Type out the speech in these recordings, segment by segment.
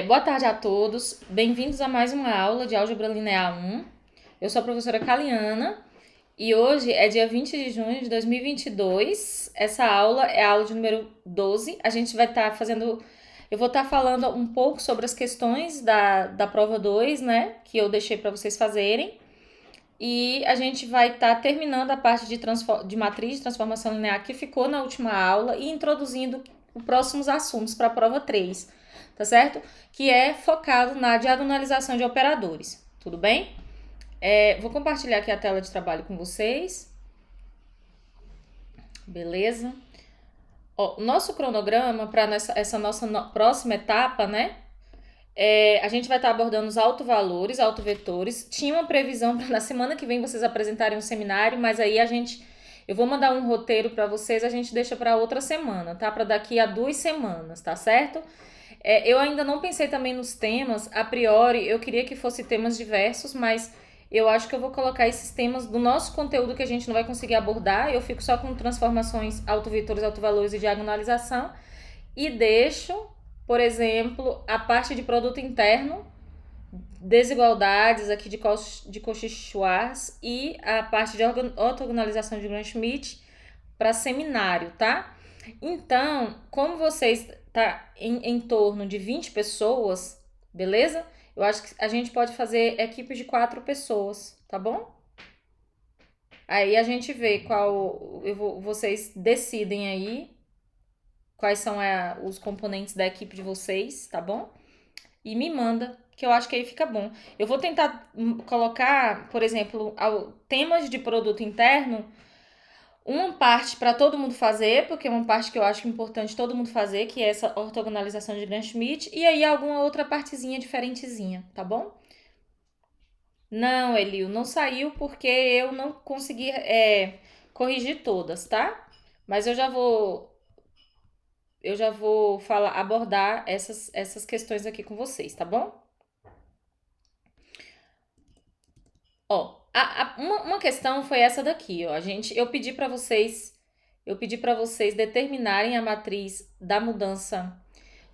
Boa tarde a todos, bem-vindos a mais uma aula de Álgebra Linear 1. Eu sou a professora Caliana e hoje é dia 20 de junho de 2022. Essa aula é a aula de número 12. A gente vai estar fazendo. Eu vou estar falando um pouco sobre as questões da prova 2, né? Que eu deixei para vocês fazerem. E a gente vai estar terminando a parte de matriz de transformação linear que ficou na última aula e introduzindo os próximos assuntos para a prova 3, tá certo? Que é focado na diagonalização de operadores, tudo bem? Vou compartilhar aqui a tela de trabalho com vocês. Beleza? O nosso cronograma para essa nossa próxima etapa, né? A gente vai estar abordando os autovalores, autovetores. Tinha uma previsão para na semana que vem vocês apresentarem um seminário, mas aí eu vou mandar um roteiro para vocês, a gente deixa para outra semana, tá? Para daqui a 2 semanas, tá certo? Eu ainda não pensei também nos temas. A priori, eu queria que fosse temas diversos, mas eu acho que eu vou colocar esses temas do nosso conteúdo que a gente não vai conseguir abordar. Eu fico só com transformações, autovetores, autovalores e diagonalização. E deixo, por exemplo, a parte de produto interno, desigualdades aqui de Cauchy-Schwarz e a parte de ortogonalização de Gram-Schmidt para seminário, tá? Então, como vocês tá em torno de 20 pessoas, beleza? Eu acho que a gente pode fazer equipe de 4 pessoas, tá bom? Aí a gente vê vocês decidem aí quais são os componentes da equipe de vocês, tá bom? E me manda, que eu acho que aí fica bom. Eu vou tentar colocar, por exemplo, temas de produto interno, uma parte para todo mundo fazer, porque é uma parte que eu acho importante todo mundo fazer, que é essa ortogonalização de Gram-Schmidt, e aí alguma outra partezinha diferentezinha, tá bom? Não, Elio, não saiu porque eu não consegui corrigir todas, tá? Mas eu já vou abordar essas questões aqui com vocês, tá bom? Ó, uma questão foi essa daqui, ó. Eu pedi para vocês determinarem a matriz da mudança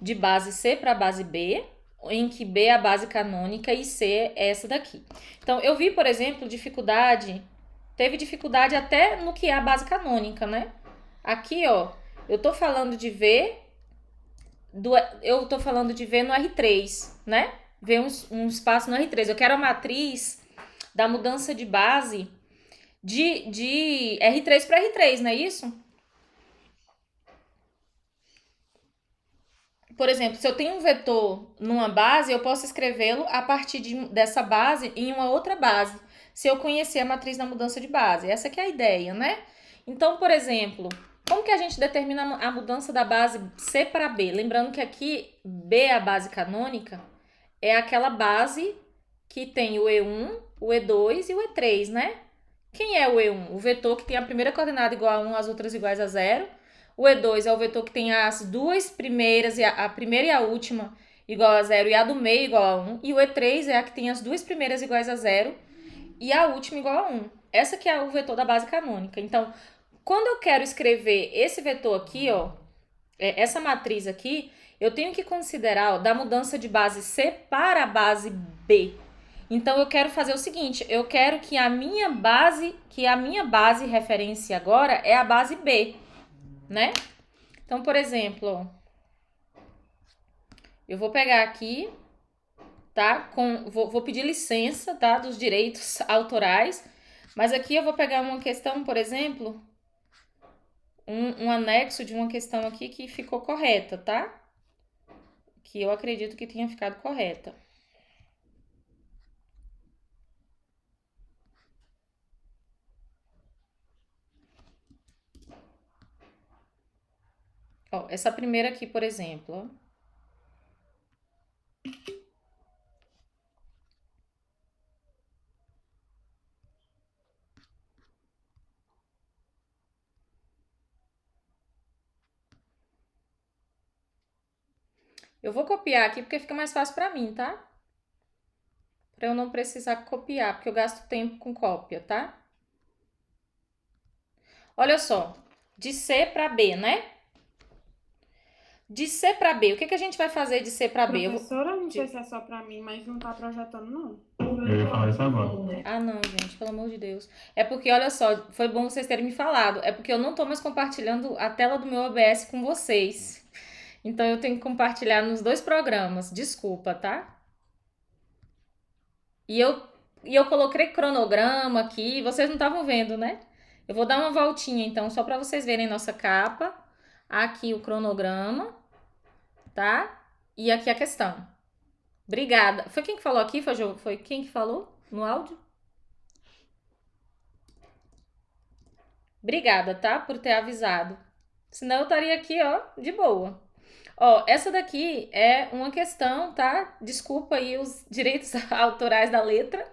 de base C para base B, em que B é a base canônica e C é essa daqui. Então, eu vi, por exemplo, teve dificuldade até no que é a base canônica, né? Aqui, ó, eu tô falando de V, eu tô falando de V no R3, né? V um espaço no R3. Eu quero a matriz da mudança de base de R3 para R3, não é isso? Por exemplo, se eu tenho um vetor numa base, eu posso escrevê-lo a partir dessa base em uma outra base, se eu conhecer a matriz da mudança de base. Essa que é a ideia, né? Então, por exemplo, como que a gente determina a mudança da base C para B? Lembrando que aqui B é a base canônica, é aquela base que tem o E1, o E2 e o E3, né? Quem é o E1? O vetor que tem a primeira coordenada igual a 1, as outras iguais a zero. O E2 é o vetor que tem as duas primeiras, a primeira e a última igual a zero e a do meio igual a 1. E o E3 é a que tem as duas primeiras iguais a zero e a última igual a 1. Essa que é o vetor da base canônica. Então, quando eu quero escrever esse vetor aqui, ó, essa matriz aqui, eu tenho que considerar ó, da mudança de base C para a base B. Então eu quero fazer o seguinte, eu quero que a minha base referência agora é a base B, né? Então, por exemplo, eu vou pegar aqui, tá? Vou pedir licença, tá? Dos direitos autorais, mas aqui eu vou pegar uma questão, por exemplo, um anexo de uma questão aqui que ficou correta, tá? Que eu acredito que tenha ficado correta. Ó, essa primeira aqui, por exemplo, ó. Eu vou copiar aqui porque fica mais fácil pra mim, tá? Pra eu não precisar copiar, porque eu gasto tempo com cópia, tá? Olha só, de C para B, né? De C para B, o que que a gente vai fazer de C para B? Professora, não sei se é só pra mim, mas não tá projetando, não. Eu ia falar isso agora. Ah, não, gente, pelo amor de Deus. É porque, olha só, foi bom vocês terem me falado. É porque eu não tô mais compartilhando a tela do meu OBS com vocês. Então eu tenho que compartilhar nos dois programas. Desculpa, tá? E eu, e eu coloquei cronograma aqui, vocês não estavam vendo, né? Eu vou dar uma voltinha então, só para vocês verem nossa capa. Aqui o cronograma, tá? E aqui a questão. Obrigada. Foi quem que falou aqui? Foi quem que falou no áudio? Obrigada, tá? Por ter avisado. Senão eu estaria aqui, ó, de boa. Ó, essa daqui é uma questão, tá? Desculpa aí os direitos autorais da letra.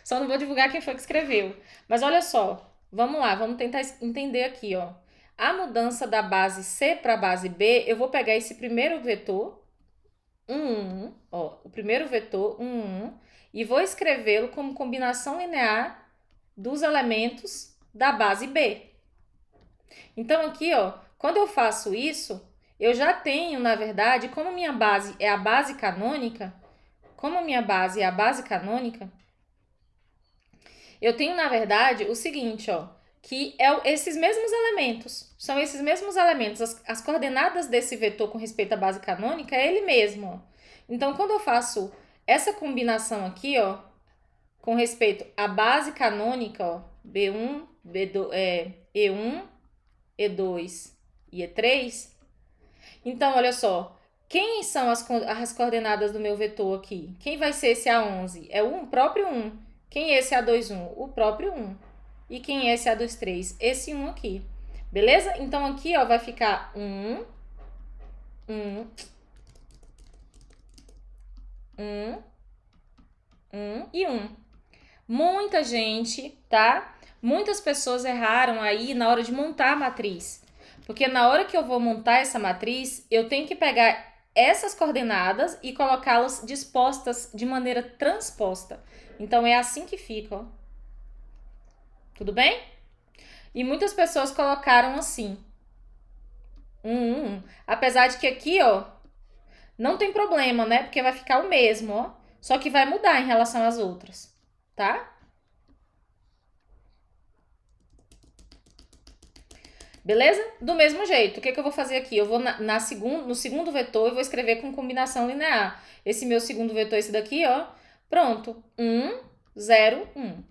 Só não vou divulgar quem foi que escreveu. Mas olha só, vamos lá, vamos tentar entender aqui, ó. A mudança da base C para a base B, eu vou pegar esse primeiro vetor, 1, ó, o primeiro vetor, 1, e vou escrevê-lo como combinação linear dos elementos da base B. Então aqui, ó, quando eu faço isso, eu já tenho, na verdade, como minha base é a base canônica, eu tenho, na verdade, o seguinte, ó, que esses mesmos elementos. São esses mesmos elementos. As coordenadas desse vetor com respeito à base canônica é ele mesmo, ó. Então, quando eu faço essa combinação aqui, ó, com respeito à base canônica, ó, B1, E1, E2 e E3. Então, olha só. Quem são as coordenadas do meu vetor aqui? Quem vai ser esse A11? É o próprio 1. Quem é esse A21? O próprio 1. E quem é esse A23? Esse 1 aqui. Beleza? Então, aqui ó, vai ficar 1, 1, 1, 1 e 1. Muita gente, tá? Muitas pessoas erraram aí na hora de montar a matriz. Porque na hora que eu vou montar essa matriz, eu tenho que pegar essas coordenadas e colocá-las dispostas de maneira transposta. Então é assim que fica, ó. Tudo bem? E muitas pessoas colocaram assim. 1. Apesar de que aqui, ó, não tem problema, né? Porque vai ficar o mesmo, ó. Só que vai mudar em relação às outras, tá? Beleza? Do mesmo jeito, o que eu vou fazer aqui? Eu vou no segundo vetor eu vou escrever com combinação linear. Esse meu segundo vetor, esse daqui, ó. Pronto. 1, 0, 1.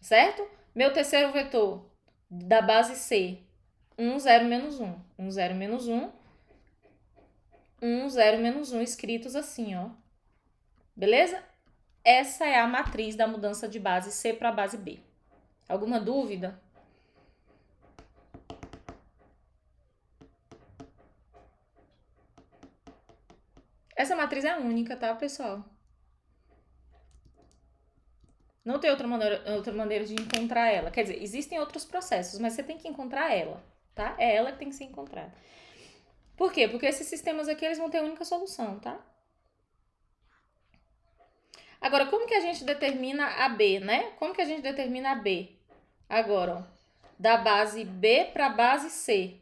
Certo? Meu terceiro vetor da base C. 1, 0, menos 1. 1, 0, menos 1. 1, 0, menos 1, escritos assim, ó. Beleza? Essa é a matriz da mudança de base C para base B. Alguma dúvida? Essa matriz é única, tá, pessoal? Não tem outra maneira de encontrar ela. Quer dizer, existem outros processos, mas você tem que encontrar ela, tá? É ela que tem que ser encontrada. Por quê? Porque esses sistemas aqui, eles vão ter a única solução, tá? Agora, como que a gente determina a B, né? Como que a gente determina a B? Agora, ó, da base B para a base C.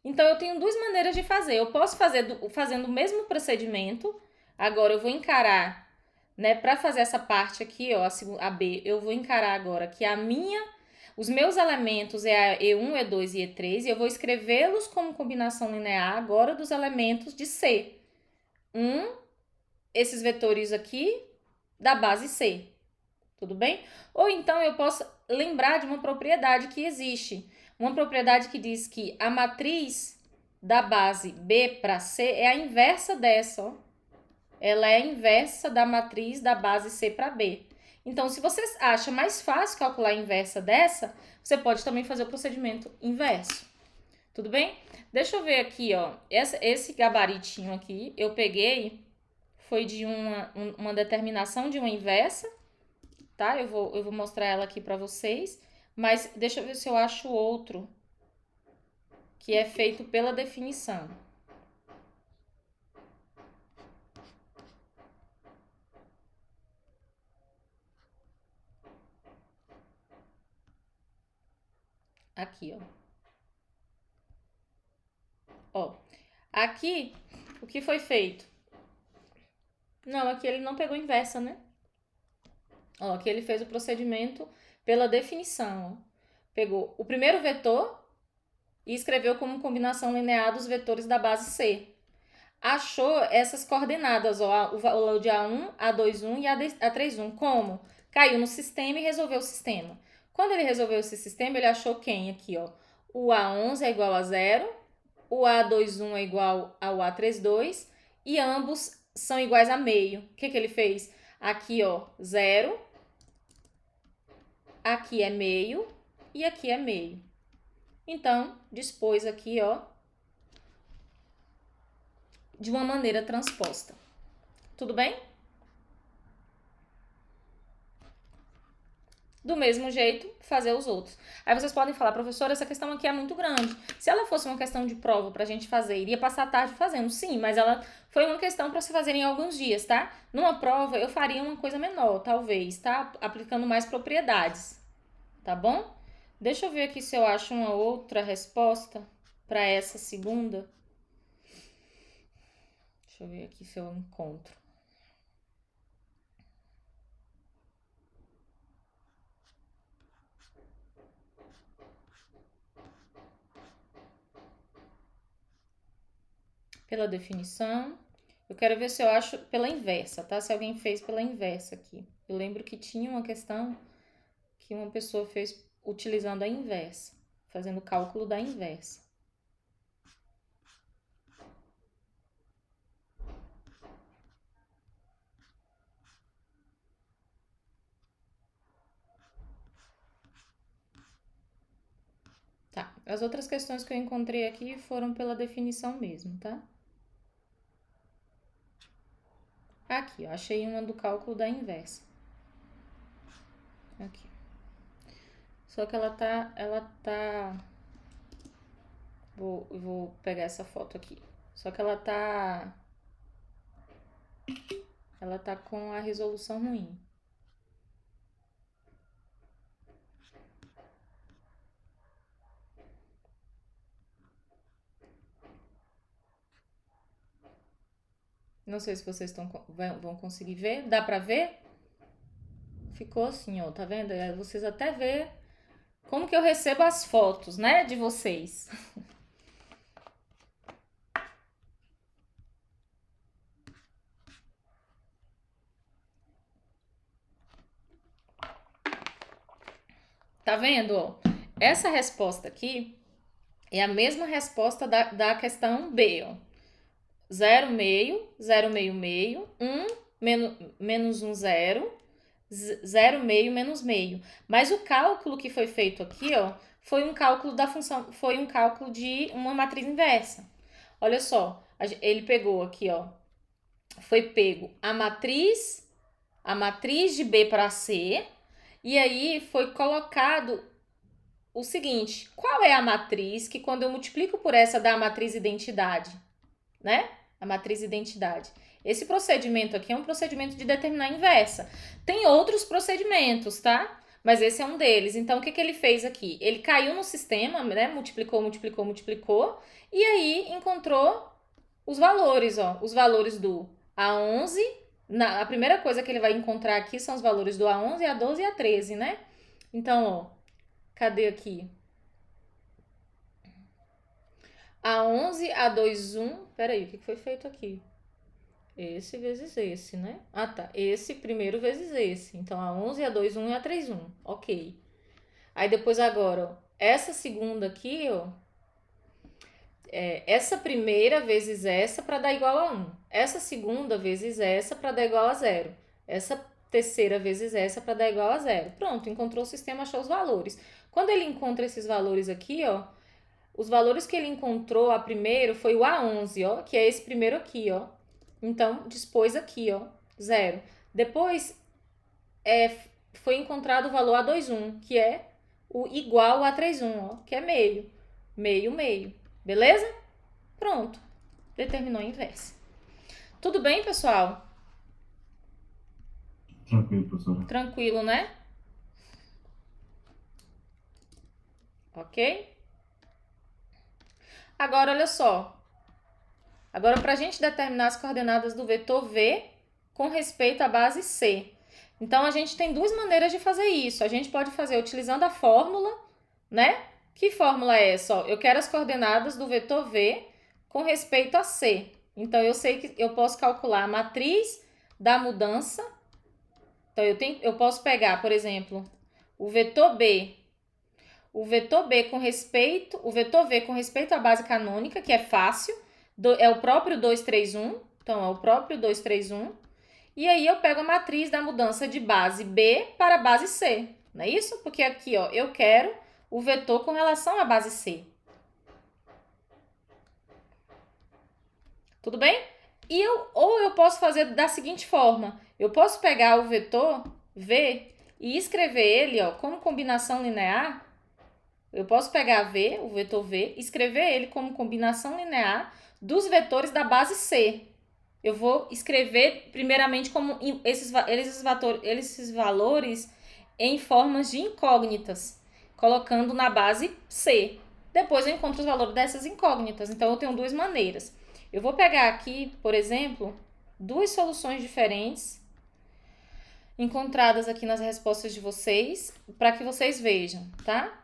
Então, eu tenho duas maneiras de fazer. Eu posso fazer fazendo o mesmo procedimento. Agora, eu vou encarar, né? Para fazer essa parte aqui, ó, a B, eu vou encarar agora que os meus elementos é a E1, E2 e E3. E eu vou escrevê-los como combinação linear agora dos elementos de C. Esses vetores aqui da base C. Tudo bem? Ou então eu posso lembrar de uma propriedade que existe. Uma propriedade que diz que a matriz da base B para C é a inversa dessa, ó. Ela é a inversa da matriz da base C para B. Então, se você acha mais fácil calcular a inversa dessa, você pode também fazer o procedimento inverso. Tudo bem? Deixa eu ver aqui, ó. Esse gabaritinho aqui, eu peguei, foi de uma determinação de uma inversa, tá? Eu vou mostrar ela aqui para vocês, mas deixa eu ver se eu acho outro que é feito pela definição. Aqui, ó. Ó, Aqui, o que foi feito? Não, aqui ele não pegou inversa, né? Ó, aqui ele fez o procedimento pela definição. Ó. Pegou o primeiro vetor e escreveu como combinação linear dos vetores da base C. Achou essas coordenadas, ó, o valor de A1, A21 e A31. Como? Caiu no sistema e resolveu o sistema. Quando ele resolveu esse sistema, ele achou quem aqui, ó? O A11 é igual a 0, o A21 é igual ao A32 e ambos são iguais a meio. O que ele fez? Aqui, ó, 0, aqui é meio e aqui é meio. Então, dispôs aqui, ó, de uma maneira transposta. Tudo bem? Do mesmo jeito, fazer os outros. Aí vocês podem falar, professora, essa questão aqui é muito grande. Se ela fosse uma questão de prova pra gente fazer, iria passar a tarde fazendo. Sim, mas ela foi uma questão para se fazer em alguns dias, tá? Numa prova, eu faria uma coisa menor, talvez, tá? Aplicando mais propriedades, tá bom? Deixa eu ver aqui se eu acho uma outra resposta para essa segunda. Deixa eu ver aqui se eu encontro. Pela definição. Eu quero ver se eu acho pela inversa, tá? Se alguém fez pela inversa aqui. Eu lembro que tinha uma questão que uma pessoa fez utilizando a inversa, fazendo o cálculo da inversa. Tá, as outras questões que eu encontrei aqui foram pela definição mesmo, tá? Aqui, ó, achei uma do cálculo da inversa. Aqui. Só que ela tá... Vou pegar essa foto aqui. Só que ela tá com a resolução ruim. Não sei se vocês vão conseguir ver. Dá pra ver? Ficou assim, ó, tá vendo? Aí vocês até vê como que eu recebo as fotos, né, de vocês. Tá vendo, ó? Essa resposta aqui é a mesma resposta da questão B, ó. 0, meio, 0, meio, meio, 1, menos 1, 0, 0, meio, menos meio. Mas o cálculo que foi feito aqui, ó, foi um cálculo da função, foi um cálculo de uma matriz inversa. Olha só, ele pegou aqui, ó, foi pego a matriz de B para C, e aí foi colocado o seguinte, qual é a matriz que quando eu multiplico por essa dá a matriz identidade, né? A matriz identidade. Esse procedimento aqui é um procedimento de determinar a inversa. Tem outros procedimentos, tá? Mas esse é um deles. Então, o que ele fez aqui? Ele caiu no sistema, né? Multiplicou, e aí encontrou os valores, ó. Os valores do A11. A primeira coisa que ele vai encontrar aqui são os valores do A11, A12 e A13, né? Então, ó, cadê aqui? A11, A21... Peraí, o que foi feito aqui? Esse vezes esse, né? Ah, tá. Esse primeiro vezes esse. Então, A11, A21 e A31. Ok. Aí, depois agora, ó, essa segunda aqui, ó, essa primeira vezes essa para dar igual a 1. Essa segunda vezes essa para dar igual a 0. Essa terceira vezes essa para dar igual a 0. Pronto, encontrou o sistema, achou os valores. Quando ele encontra esses valores aqui, ó, os valores que ele encontrou a primeiro foi o A11, ó, que é esse primeiro aqui, ó. Então, dispôs aqui, ó, 0. Depois, foi encontrado o valor A21, que é o igual a A31, ó, que é meio. Meio, meio. Beleza? Pronto. Determinou a inversa. Tudo bem, pessoal? Tranquilo, professora. Tranquilo, né? Ok? Agora, olha só. Agora, para a gente determinar as coordenadas do vetor V com respeito à base C. Então, a gente tem duas maneiras de fazer isso. A gente pode fazer utilizando a fórmula, né? Que fórmula é essa? Ó, eu quero as coordenadas do vetor V com respeito a C. Então, eu sei que eu posso calcular a matriz da mudança. Então, eu posso pegar, por exemplo, o vetor V com respeito à base canônica, que é fácil, é o próprio 2, 3, 1. Então, é o próprio 2, 3, 1. E aí, eu pego a matriz da mudança de base B para a base C. Não é isso? Porque aqui, ó, eu quero o vetor com relação à base C. Tudo bem? Ou eu posso fazer da seguinte forma. Eu posso pegar o vetor V e escrever ele, ó, como combinação linear. Eu posso pegar V, o vetor V, e escrever ele como combinação linear dos vetores da base C. Eu vou escrever primeiramente como esses valores em formas de incógnitas, colocando na base C. Depois eu encontro os valores dessas incógnitas. Então, eu tenho duas maneiras. Eu vou pegar aqui, por exemplo, duas soluções diferentes encontradas aqui nas respostas de vocês, para que vocês vejam, tá?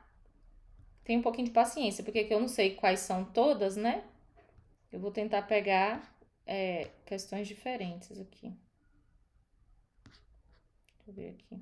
Tenha um pouquinho de paciência, porque aqui eu não sei quais são todas, né? Eu vou tentar pegar questões diferentes aqui. Deixa eu ver aqui.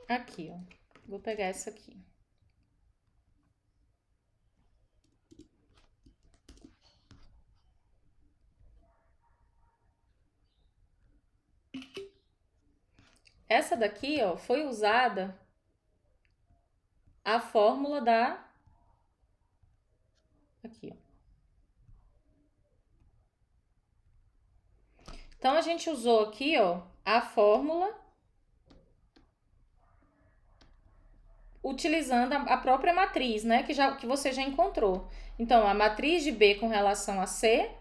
Aqui, ó. Vou pegar essa aqui. Essa daqui, ó, foi usada a fórmula da... Aqui, ó. Então, a gente usou aqui, ó, a fórmula utilizando a própria matriz, né, que você já encontrou. Então, a matriz de B com relação a C,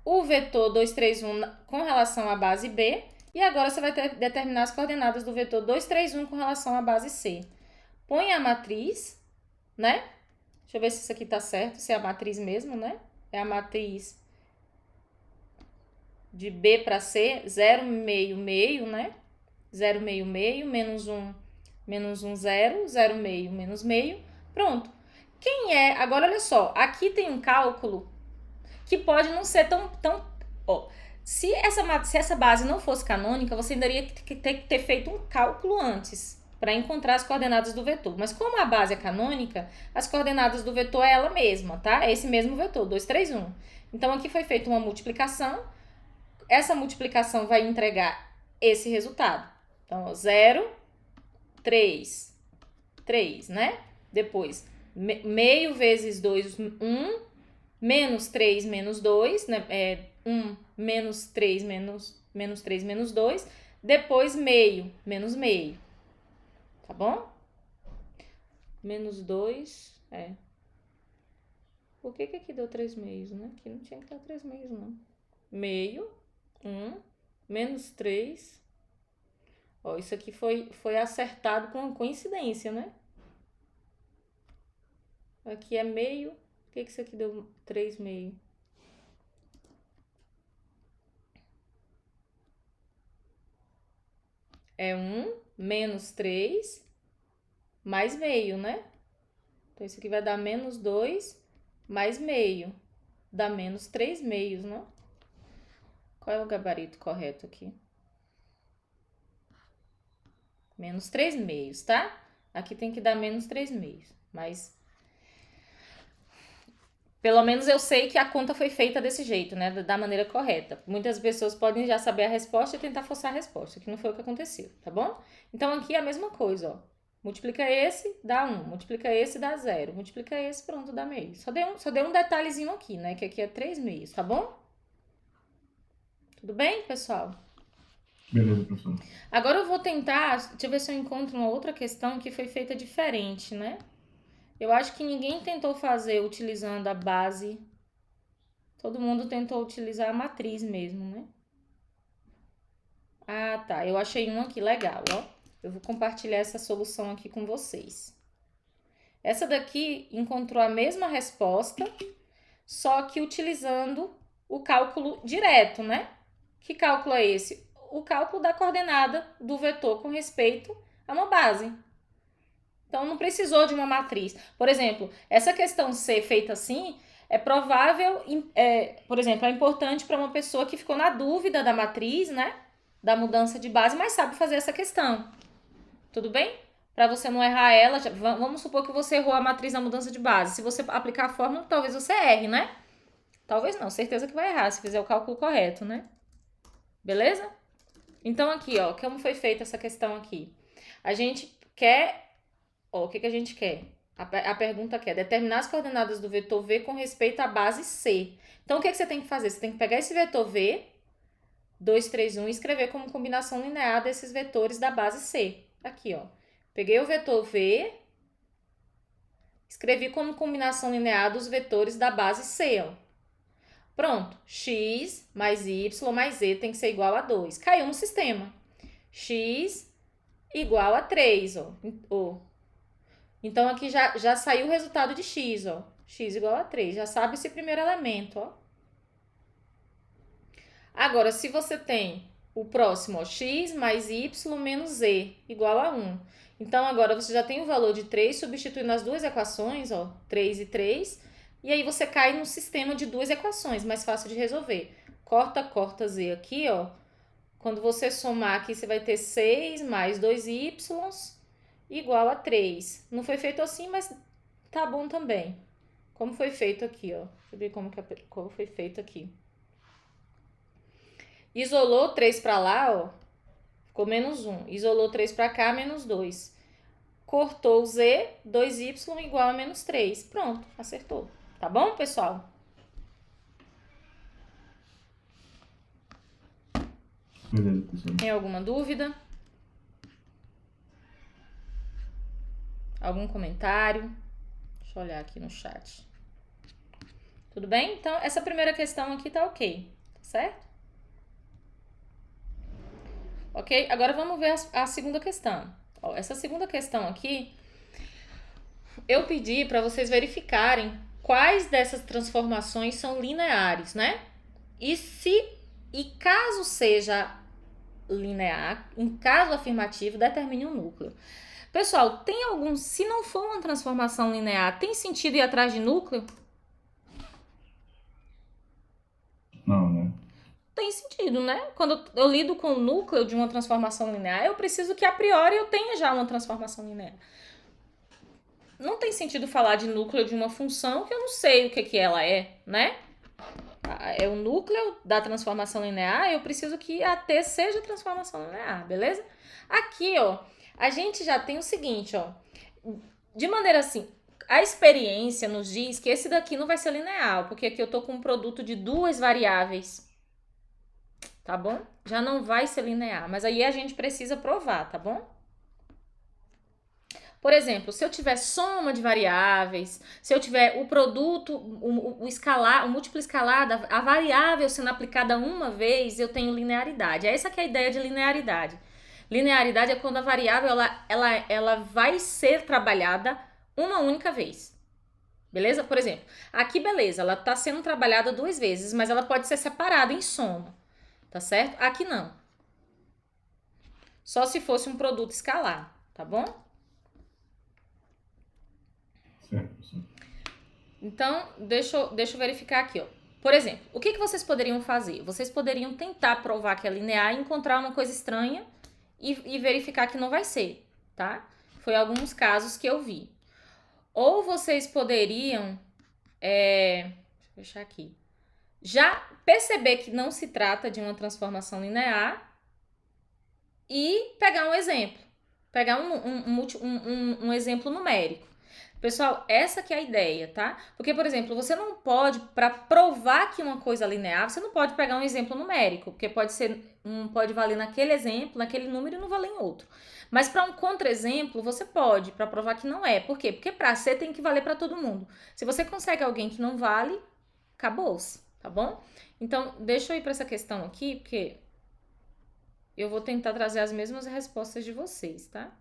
o vetor 2, 3, 1 com relação à base B, e agora você vai determinar as coordenadas do vetor 2, 3, 1 com relação à base C. Põe a matriz, né? Deixa eu ver se isso aqui tá certo, se é a matriz mesmo, né? É a matriz de B para C, 0, meio, meio, né? 0, meio, meio, menos 1, 0, 0, meio, menos meio. Pronto. Agora, olha só, aqui tem um cálculo que pode não ser tão ó, se essa base não fosse canônica, você ainda iria ter feito um cálculo antes para encontrar as coordenadas do vetor. Mas como a base é canônica, as coordenadas do vetor é ela mesma, tá? É esse mesmo vetor, 2, 3, 1. Então, aqui foi feita uma multiplicação. Essa multiplicação vai entregar esse resultado. Então, 0, 3, 3, né? Depois, meio vezes 2, 1, menos 3, menos 2, né? 1, menos 3, menos 3, menos 2. Depois, meio, menos meio. Tá bom? Menos 2, Por que aqui deu 3 meios, né? Aqui não tinha que dar 3 meios, não. Meio, 1, menos 3. Ó, isso aqui foi acertado com uma coincidência, né? Aqui é meio. Por que isso aqui deu 3 meio? É 1 menos 3 mais meio, né? Então, isso aqui vai dar menos 2 mais meio. Dá menos 3 meios, né? Qual é o gabarito correto aqui? Menos 3 meios, tá? Aqui tem que dar menos 3 meios. Mas, pelo menos eu sei que a conta foi feita desse jeito, né? Da maneira correta. Muitas pessoas podem já saber a resposta e tentar forçar a resposta, que não foi o que aconteceu, tá bom? Então, aqui é a mesma coisa, ó. Multiplica esse, dá 1. Multiplica esse, dá 0. Multiplica esse, pronto, dá meio. Só deu um detalhezinho aqui, né? Que aqui é 3 meios, tá bom? Tudo bem, pessoal? Beleza, professor. Agora eu vou tentar, deixa eu ver se eu encontro uma outra questão que foi feita diferente, né? Eu acho que ninguém tentou fazer utilizando a base. Todo mundo tentou utilizar a matriz mesmo, né? Ah, tá. Eu achei um aqui legal, ó. Eu vou compartilhar essa solução aqui com vocês. Essa daqui encontrou a mesma resposta, só que utilizando o cálculo direto, né? Que cálculo é esse? O cálculo da coordenada do vetor com respeito a uma base. Então, não precisou de uma matriz. Por exemplo, essa questão ser feita assim é provável, por exemplo, é importante para uma pessoa que ficou na dúvida da matriz, né? Da mudança de base, mas sabe fazer essa questão. Tudo bem? Para você não errar ela, vamos supor que você errou a matriz na mudança de base. Se você aplicar a fórmula, talvez você erre, né? Talvez não, certeza que vai errar se fizer o cálculo correto, né? Beleza? Então, aqui, ó, como foi feita essa questão aqui? A gente quer... Ó, o que a gente quer? A pergunta quer determinar as coordenadas do vetor V com respeito à base C. Então, o que você tem que fazer? Você tem que pegar esse vetor V, 2, 3, 1, e escrever como combinação linear desses vetores da base C. Aqui, ó. Peguei o vetor V, escrevi como combinação linear dos vetores da base C, ó. Pronto. X mais Y mais Z tem que ser igual a 2. Caiu no sistema. X igual a 3, ó. Então, aqui já saiu o resultado de x, ó. X igual a 3. Já sabe esse primeiro elemento, ó. Agora, se você tem o próximo, ó, x mais y menos z igual a 1. Então, agora você já tem o valor de 3, substituindo as duas equações, ó, 3 e 3. E aí você cai no sistema de duas equações, mais fácil de resolver. Corta z aqui, ó. Quando você somar aqui, você vai ter 6 mais 2y igual a 3. Não foi feito assim, mas tá bom também. Como foi feito aqui, ó. Deixa eu ver como foi feito aqui. Isolou 3 para lá, ó. Ficou menos 1. Isolou 3 para cá, menos 2. Cortou o z, 2y igual a menos 3. Pronto, acertou. Tá bom, pessoal? Beleza, professor. Tem alguma dúvida? Algum comentário? Deixa eu olhar aqui no chat. Tudo bem? Então, essa primeira questão aqui tá ok, tá certo? Ok? Agora vamos ver a segunda questão. Ó, essa segunda questão aqui, eu pedi para vocês verificarem quais dessas transformações são lineares, né? E caso seja linear, em caso afirmativo, determine um núcleo. Pessoal, tem algum... Se não for uma transformação linear, tem sentido ir atrás de núcleo? Não, né? Tem sentido, né? Quando eu lido com o núcleo de uma transformação linear, eu preciso que a priori eu tenha já uma transformação linear. Não tem sentido falar de núcleo de uma função que eu não sei o que ela é, né? É o núcleo da transformação linear, eu preciso que a T seja transformação linear, beleza? Aqui, ó, a gente já tem o seguinte, ó. De maneira assim, a experiência nos diz que esse daqui não vai ser linear, porque aqui eu tô com um produto de duas variáveis, tá bom? Já não vai ser linear, mas aí a gente precisa provar, tá bom? Por exemplo, se eu tiver soma de variáveis, se eu tiver o produto, o escalar, o múltiplo escalado, a variável sendo aplicada uma vez, eu tenho linearidade. Essa que é a ideia de linearidade. Linearidade é quando a variável ela vai ser trabalhada uma única vez. Beleza? Por exemplo, aqui beleza, ela está sendo trabalhada duas vezes, mas ela pode ser separada em soma. Tá certo? Aqui não. Só se fosse um produto escalar, tá bom? Certo, professor. Então, deixa eu verificar aqui, ó. Por exemplo, o que vocês poderiam fazer? Vocês poderiam tentar provar que é linear e encontrar uma coisa estranha e verificar que não vai ser, tá? Foi alguns casos que eu vi. Ou vocês poderiam... deixa eu fechar aqui. Já perceber que não se trata de uma transformação linear e pegar um exemplo. Pegar um exemplo numérico. Pessoal, essa que é a ideia, tá? Porque, por exemplo, você não pode, para provar que uma coisa é linear, você não pode pegar um exemplo numérico, porque pode valer naquele exemplo, naquele número e não valer em outro. Mas para um contra-exemplo, você pode, para provar que não é. Por quê? Porque para ser tem que valer para todo mundo. Se você consegue alguém que não vale, acabou-se, tá bom? Então, deixa eu ir para essa questão aqui, porque eu vou tentar trazer as mesmas respostas de vocês, tá?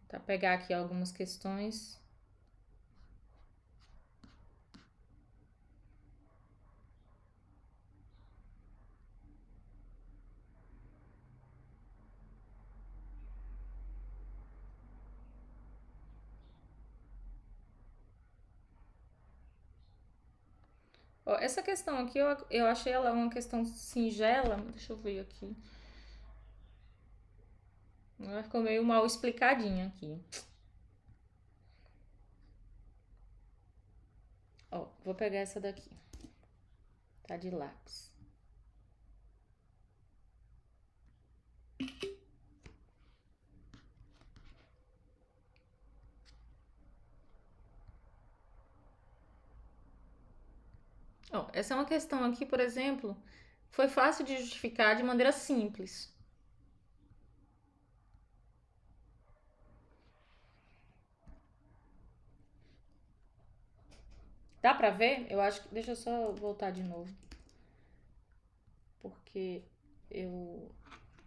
Tá, pegar aqui algumas questões. Ó, essa questão aqui eu achei ela uma questão singela. Deixa eu ver aqui. Ela ficou meio mal explicadinha aqui. Ó, vou pegar essa daqui. Tá de lápis. Ó, essa é uma questão aqui, por exemplo, foi fácil de justificar de maneira simples. Dá pra ver? Eu acho que... Deixa eu só voltar de novo. Porque eu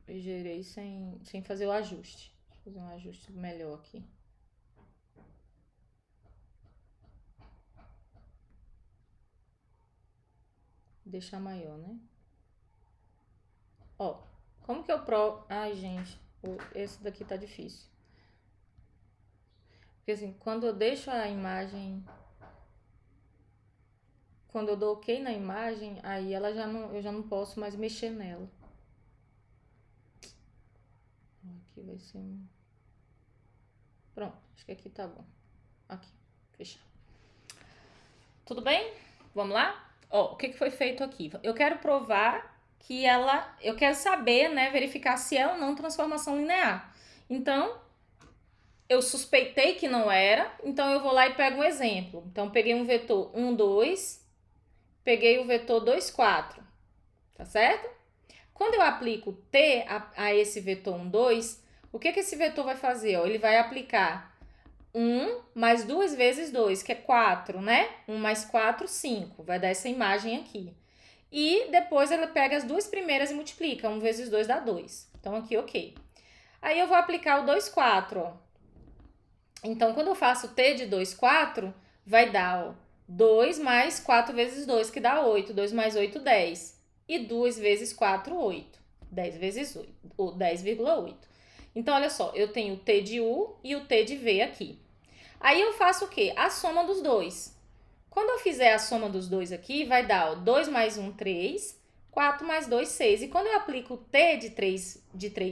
gerei sem fazer o ajuste. Deixa eu fazer um ajuste melhor aqui. Deixar maior, né? Ó, como que eu provo... Ai, gente, esse daqui tá difícil. Porque assim, quando eu deixo a imagem... Quando eu dou OK na imagem, aí ela eu já não posso mais mexer nela. Aqui vai ser um... Pronto, acho que aqui tá bom. Aqui, fechar. Tudo bem? Vamos lá? Ó, o que foi feito aqui? Eu quero provar que eu quero saber, né, verificar se é ou não transformação linear. Então, eu suspeitei que não era, então eu vou lá e pego um exemplo. Então, peguei um vetor 1, 2, peguei o vetor 2, 4, tá certo? Quando eu aplico t a esse vetor 1, 2, o que esse vetor vai fazer? Ó, ele vai aplicar 1 mais 2 vezes 2, que é 4, né? 1 mais 4, 5. Vai dar essa imagem aqui. E depois ele pega as duas primeiras e multiplica. 1 vezes 2 dá 2. Então, aqui, ok. Aí eu vou aplicar o 2, 4, ó. Então, quando eu faço t de 2, 4, vai dar, ó, 2 mais 4 vezes 2, que dá 8. 2 mais 8, 10. E 2 vezes 4, 8. 10 vezes 8, ou 10,8. Então, olha só, eu tenho o t de u e o t de v aqui. Aí eu faço o quê? A soma dos dois. Quando eu fizer a soma dos dois aqui, vai dar, ó, 2 mais 1, 3, 4 mais 2, 6. E quando eu aplico o t de 3,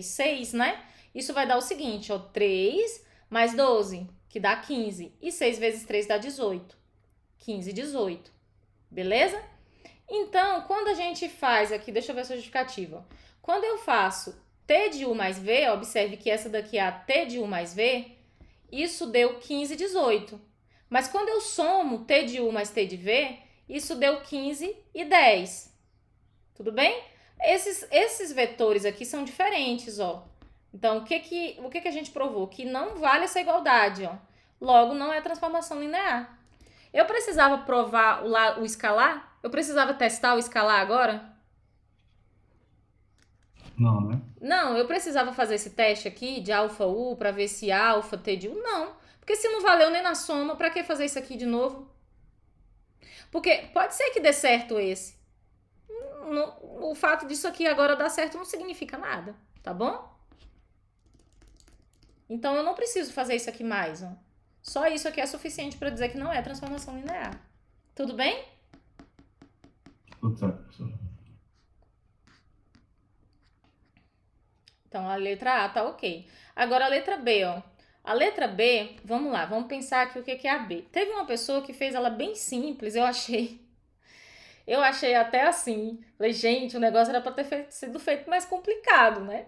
6, né? Isso vai dar o seguinte, ó, 3 mais 12, que dá 15. E 6 vezes 3 dá 18. 15, 18. Beleza? Então, quando a gente faz aqui, deixa eu ver a sua justificativa. Quando eu faço t de u mais v, observe que essa daqui é a t de u mais v, isso deu 15, 18. Mas quando eu somo t de u mais t de v, isso deu 15 e 10. Tudo bem? Esses vetores aqui são diferentes, ó. Então, o que a gente provou? Que não vale essa igualdade, ó. Logo, não é transformação linear. Eu precisava provar o escalar? Eu precisava testar o escalar agora? Não, né? Não, eu precisava fazer esse teste aqui de alfa U para ver se alfa T de U? Não. Porque se não valeu nem na soma, para que fazer isso aqui de novo? Porque pode ser que dê certo esse. O fato disso aqui agora dar certo não significa nada, tá bom? Então eu não preciso fazer isso aqui mais, ó. Só isso aqui é suficiente para dizer que não é transformação linear. Tudo bem? Tudo certo, professor. Então, a letra A tá ok. Agora, a letra B, ó. A letra B, vamos lá, vamos pensar aqui o que é a B. Teve uma pessoa que fez ela bem simples, eu achei. Eu achei até assim. Falei, gente, o negócio era pra ter sido feito mais complicado, né?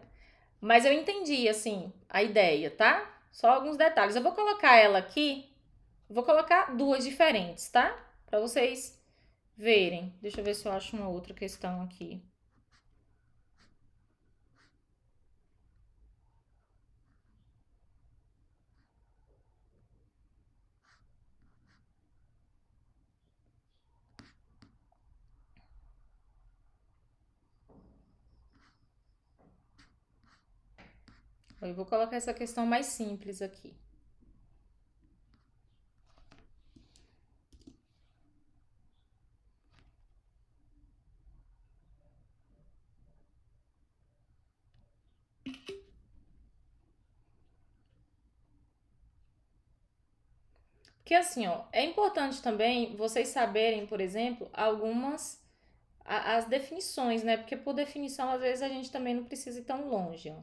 Mas eu entendi, assim, a ideia, tá? Só alguns detalhes. Eu vou colocar ela aqui. Vou colocar duas diferentes, tá? Pra vocês verem. Deixa eu ver se eu acho uma outra questão aqui. Eu vou colocar essa questão mais simples aqui. Porque assim, ó, é importante também vocês saberem, por exemplo, algumas as definições, né? Porque por definição, às vezes, a gente também não precisa ir tão longe, ó.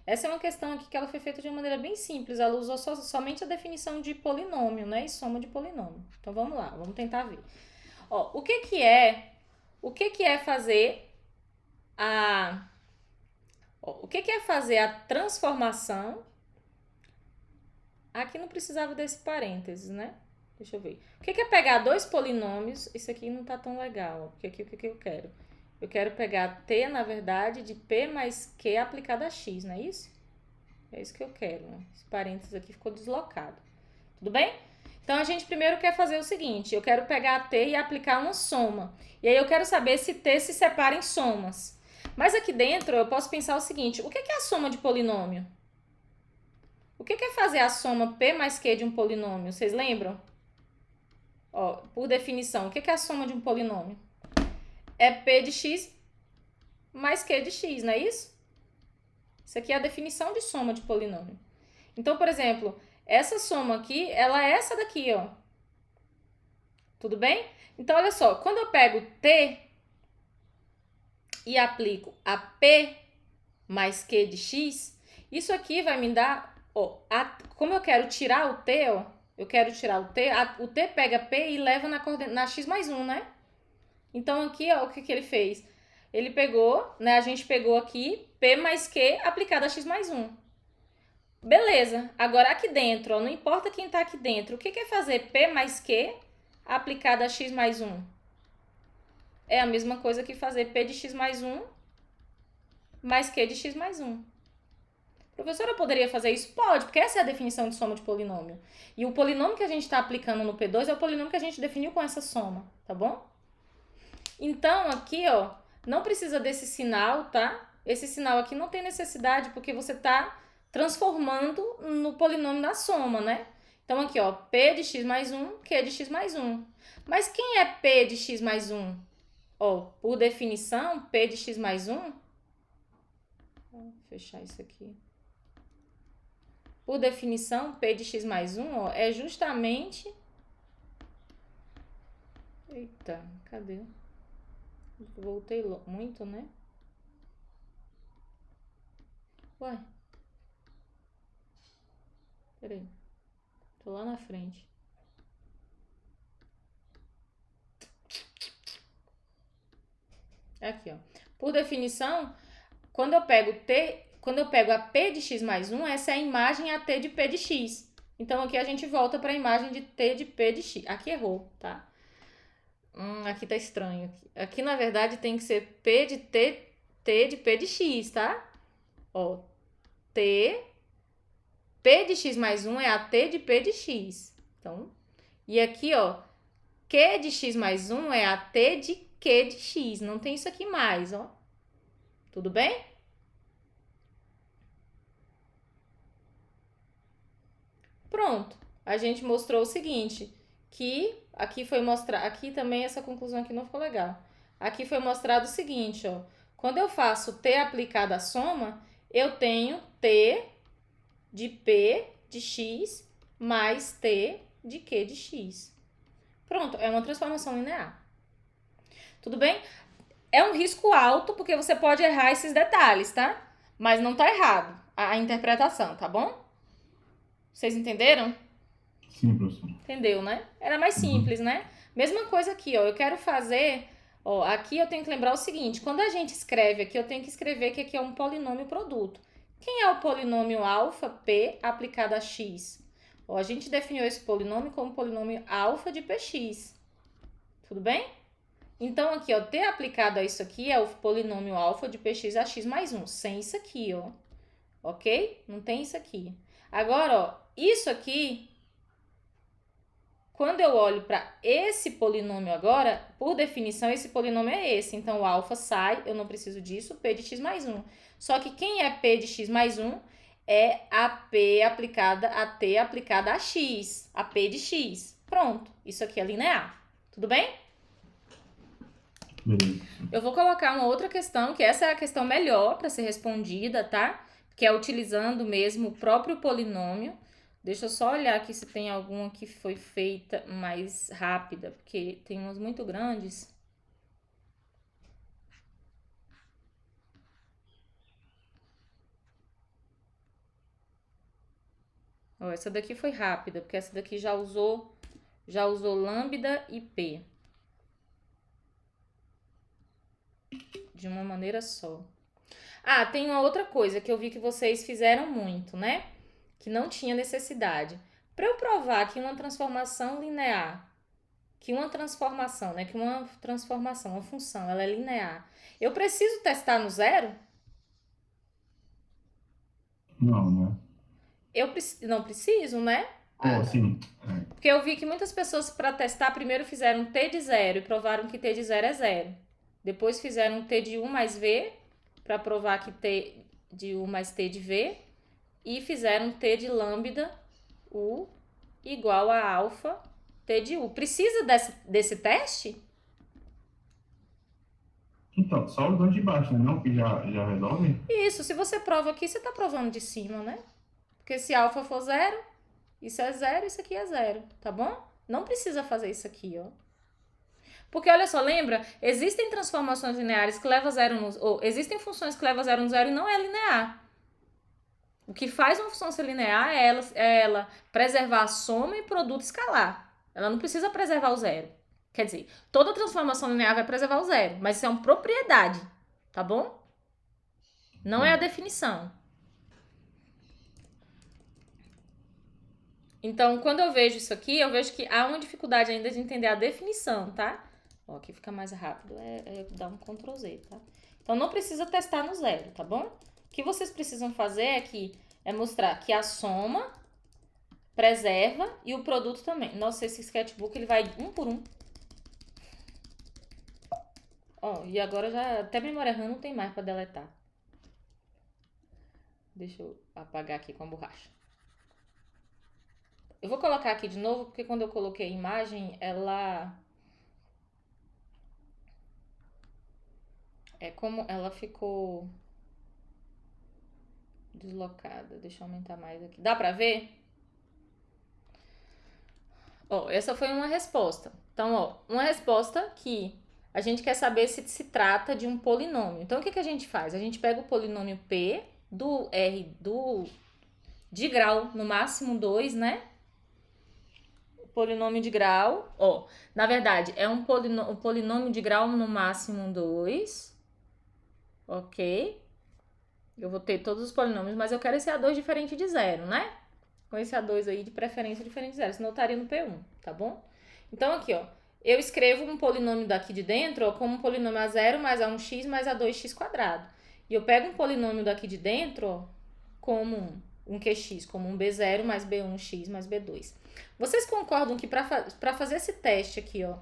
Essa é uma questão aqui que ela foi feita de uma maneira bem simples. Ela usou somente a definição de polinômio, né? E soma de polinômio. Então vamos lá, vamos tentar ver. Ó, o que que é fazer a o que que é fazer a transformação? Aqui não precisava desse parênteses, né? Deixa eu ver. O que é pegar dois polinômios? Isso aqui não tá tão legal, ó, porque aqui o que que eu quero? Eu quero pegar t, na verdade, de p mais q aplicado a x, não é isso? É isso que eu quero, né? Esse parênteses aqui ficou deslocado. Tudo bem? Então, a gente primeiro quer fazer o seguinte. Eu quero pegar a t e aplicar uma soma. E aí, eu quero saber se t se separa em somas. Mas aqui dentro, eu posso pensar o seguinte. O que é a soma de polinômio? O que é fazer a soma p mais q de um polinômio? Vocês lembram? Ó, por definição, o que é a soma de um polinômio? É p de x mais q de x, não é isso? Isso aqui é a definição de soma de polinômio. Então, por exemplo, essa soma aqui, ela é essa daqui, ó. Tudo bem? Então, olha só, quando eu pego t e aplico a p mais q de x, isso aqui vai me dar, ó, como eu quero tirar o t, ó, eu quero tirar o t, o t pega p e leva na x mais 1, né? Então, aqui, ó, o que ele fez? Ele pegou, né, a gente pegou aqui p mais q aplicado a x mais 1. Beleza, agora aqui dentro, ó, não importa quem tá aqui dentro, o que é fazer p mais q aplicado a x mais 1? É a mesma coisa que fazer p de x mais 1 mais q de x mais 1. Professora, eu poderia fazer isso? Pode, porque essa é a definição de soma de polinômio. E o polinômio que a gente está aplicando no P2 é o polinômio que a gente definiu com essa soma, tá bom? Então, aqui, ó, não precisa desse sinal, tá? Esse sinal aqui não tem necessidade, porque você está transformando no polinômio da soma, né? Então, aqui, ó, p de x mais 1, q de x mais 1. Mas quem é p de x mais 1? Ó, por definição, p de x mais 1... Vou fechar isso aqui. Por definição, p de x mais 1, ó, é justamente... Eita, cadê? Voltei muito, né? Ué. Peraí. Tô lá na frente. Aqui, ó. Por definição, quando eu pego a p de x mais 1, essa é a imagem a t de p de x. Então, aqui a gente volta para a imagem de t de p de x. Aqui errou, tá? Aqui tá estranho. Aqui, na verdade, tem que ser p de t de p de x, tá? Ó, p de x mais 1 é a t de p de x. Então, e aqui, ó, q de x mais 1 é a t de q de x. Não tem isso aqui mais, ó. Tudo bem? Pronto. A gente mostrou o seguinte, que aqui foi mostrar, aqui também essa conclusão aqui não ficou legal. Aqui foi mostrado o seguinte, ó. Quando eu faço t aplicado à soma, eu tenho t de p de x mais t de q de x. Pronto, é uma transformação linear. Tudo bem? É um risco alto, porque você pode errar esses detalhes, tá? Mas não tá errado a interpretação, tá bom? Vocês entenderam? Sim, professor. Entendeu, né? Era mais simples, né? Mesma coisa aqui, ó. Eu quero fazer Ó, aqui eu tenho que lembrar o seguinte, quando a gente escreve aqui, eu tenho que escrever que aqui é um polinômio produto. Quem é o polinômio alfa P aplicado a x? Ó, a gente definiu esse polinômio como polinômio alfa de px. Tudo bem? Então, aqui, ó, t aplicado a isso aqui é o polinômio alfa de px a x mais 1, sem isso aqui, ó. Ok? Não tem isso aqui. Agora, ó, isso aqui, quando eu olho para esse polinômio agora, por definição, esse polinômio é esse. Então, o alfa sai, eu não preciso disso, p de x mais 1. Só que quem é p de x mais 1 é a p aplicada a t aplicada a x, a p de x. Pronto, isso aqui é linear. Tudo bem? Beleza. Eu vou colocar uma outra questão, que essa é a questão melhor para ser respondida, tá? Que é utilizando mesmo o próprio polinômio. Deixa eu só olhar aqui se tem alguma que foi feita mais rápida, porque tem umas muito grandes. Ó, essa daqui foi rápida, porque essa daqui já usou lambda e p. De uma maneira só. Ah, tem uma outra coisa que eu vi que vocês fizeram muito, né? Que não tinha necessidade. Para eu provar que uma transformação linear, uma função, ela é linear, eu preciso testar no zero? Não, né? Não preciso, né? Pô, sim. Porque eu vi que muitas pessoas, para testar, primeiro fizeram t de zero e provaram que t de zero é zero. Depois fizeram t de u mais v, para provar que t de u mais t de v. E fizeram t de lambda u igual a alfa t de u. Precisa desse teste? Então, só os dois de baixo, né? Não, que já resolve? Isso, se você prova aqui, você está provando de cima, né? Porque se alfa for zero, isso é zero, isso aqui é zero, tá bom? Não precisa fazer isso aqui, ó. Porque, olha só, lembra? Existem transformações lineares que levam zero no... Ou existem funções que levam zero no zero e não é linear. O que faz uma função ser linear é ela preservar a soma e produto escalar. Ela não precisa preservar o zero. Quer dizer, toda transformação linear vai preservar o zero, mas isso é uma propriedade, tá bom? Não é a definição. Então, quando eu vejo isso aqui, eu vejo que há uma dificuldade ainda de entender a definição, tá? Ó, aqui fica mais rápido, dar um Ctrl Z, tá? Então, não precisa testar no zero, tá bom? O que vocês precisam fazer é mostrar que a soma preserva e o produto também. Nossa, esse sketchbook ele vai um por um. Ó, e agora já até memória RAM não tem mais para deletar. Deixa eu apagar aqui com a borracha. Eu vou colocar aqui de novo, porque quando eu coloquei a imagem, ela... como ela ficou deslocada. Deixa eu aumentar mais aqui. Dá pra ver? Ó, essa foi uma resposta. Então, ó, uma resposta que a gente quer saber se trata de um polinômio. Então, o que a gente faz? A gente pega o polinômio P de grau no máximo 2, né? O polinômio de grau, ó, na verdade, é um polinômio de grau no máximo 2. Ok? Eu vou ter todos os polinômios, mas eu quero esse A2 diferente de zero, né? Com esse A2 aí de preferência diferente de zero, senão eu estaria no P1, tá bom? Então, aqui, ó, eu escrevo um polinômio daqui de dentro, ó, como um polinômio A0 mais A1x mais A2x². E eu pego um polinômio daqui de dentro, ó, como um QX, como um B0 mais B1x mais B2. Vocês concordam que para fazer esse teste aqui, ó,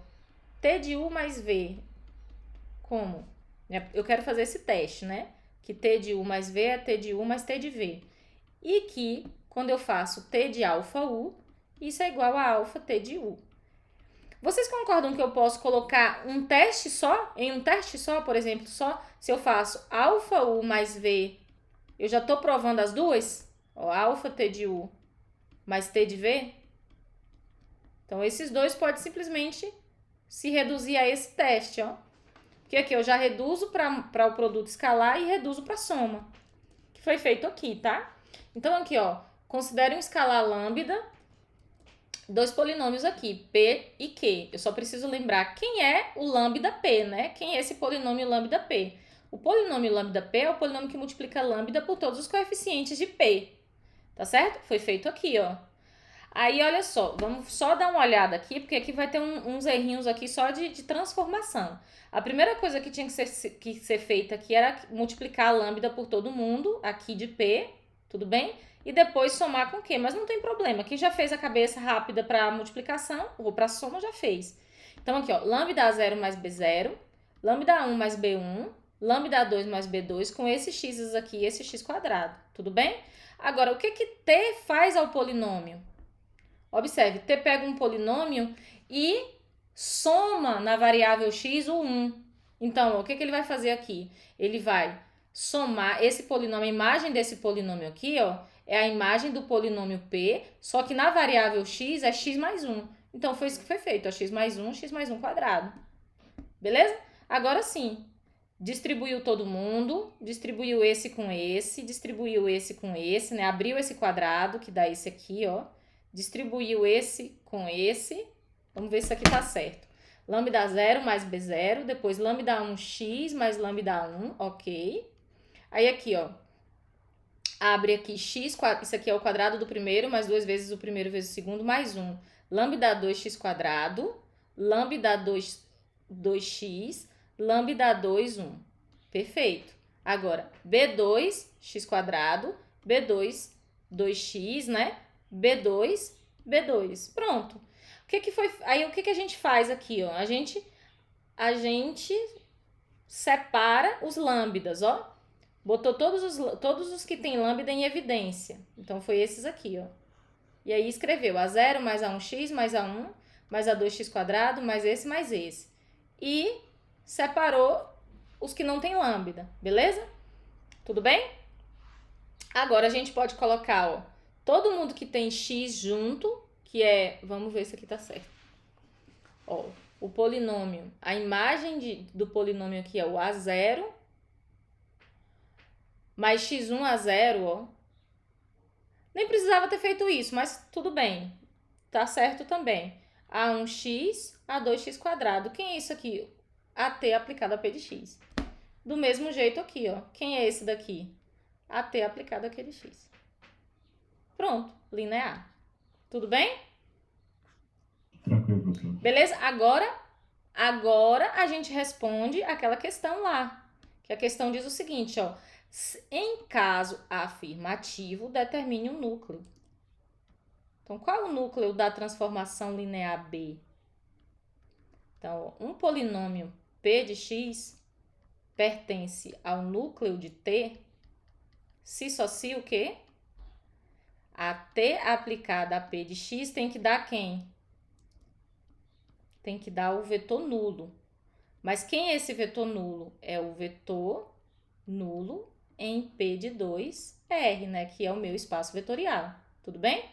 T de U mais V, como? Eu quero fazer esse teste, né? Que T de U mais V é T de U mais T de V. E que, quando eu faço T de alfa U, isso é igual a alfa T de U. Vocês concordam que eu posso colocar um teste só? Em um teste só, por exemplo, só se eu faço alfa U mais V, eu já estou provando as duas? Ó, alfa T de U mais T de V. Então, esses dois podem simplesmente se reduzir a esse teste, ó. Que aqui eu já reduzo para o produto escalar e reduzo para a soma. Que foi feito aqui, tá? Então, aqui, ó, considere um escalar lambda dois polinômios aqui, P e Q. Eu só preciso lembrar quem é o lambda P, né? Quem é esse polinômio lambda P? O polinômio lambda P é o polinômio que multiplica lambda por todos os coeficientes de P. Tá certo? Foi feito aqui, ó. Aí, olha só, vamos só dar uma olhada aqui, porque aqui vai ter uns errinhos aqui só de transformação. A primeira coisa que tinha que ser feita aqui era multiplicar a lambda por todo mundo, aqui de P, tudo bem? E depois somar com Q, mas não tem problema. Quem já fez a cabeça rápida para multiplicação, ou para soma, já fez. Então, aqui, ó, lambda A0 mais B0, lambda A1 mais B1, lambda A2 mais B2, com esses x aqui e esse x quadrado, tudo bem? Agora, o que T faz ao polinômio? Observe, T pega um polinômio e soma na variável x o 1. Então, o que ele vai fazer aqui? Ele vai somar esse polinômio, a imagem desse polinômio aqui, ó, é a imagem do polinômio P, só que na variável x é x mais 1. Então, foi isso que foi feito, ó, x mais 1 quadrado. Beleza? Agora sim, distribuiu todo mundo, distribuiu esse com esse, distribuiu esse com esse, né? Abriu esse quadrado, que dá esse aqui, ó. Distribuiu esse com esse. Vamos ver se isso aqui tá certo. Lambda 0 mais B0, depois lambda 1x mais lambda 1, ok. Aí aqui, ó, abre aqui x, isso aqui é o quadrado do primeiro, mais 2 vezes o primeiro vezes o segundo, mais 1. Lambda 2x quadrado, lambda 2x, lambda 2, 1. Perfeito. Agora, B2, x quadrado, B2, 2x, né? B2, B2. Pronto. O que foi? Aí, o que a gente faz aqui, ó? A gente separa os lambdas, ó. Botou todos os que tem lambda em evidência. Então, foi esses aqui, ó. E aí, escreveu A0 mais A1x mais A1 mais A2x quadrado mais esse. E separou os que não tem lambda, beleza? Tudo bem? Agora, a gente pode colocar, ó, todo mundo que tem x junto, que é... Vamos ver se aqui tá certo. Ó, o polinômio, a imagem do polinômio aqui é o A0 mais x1 A0, ó. Nem precisava ter feito isso, mas tudo bem. Tá certo também. A1x, A2x quadrado. Quem é isso aqui? AT aplicado a P de x. Do mesmo jeito aqui, ó. Quem é esse daqui? AT aplicado a Q de x. Pronto, linear. Tudo bem? Tranquilo, professor. Beleza? Agora a gente responde aquela questão lá. Que a questão diz o seguinte, ó. Em caso afirmativo, determine o núcleo. Então, qual é o núcleo da transformação linear B? Então, um polinômio P de x pertence ao núcleo de T se só se o quê? A T aplicada a P de x tem que dar quem? Tem que dar o vetor nulo. Mas quem é esse vetor nulo? É o vetor nulo em P de 2R, né? Que é o meu espaço vetorial. Tudo bem?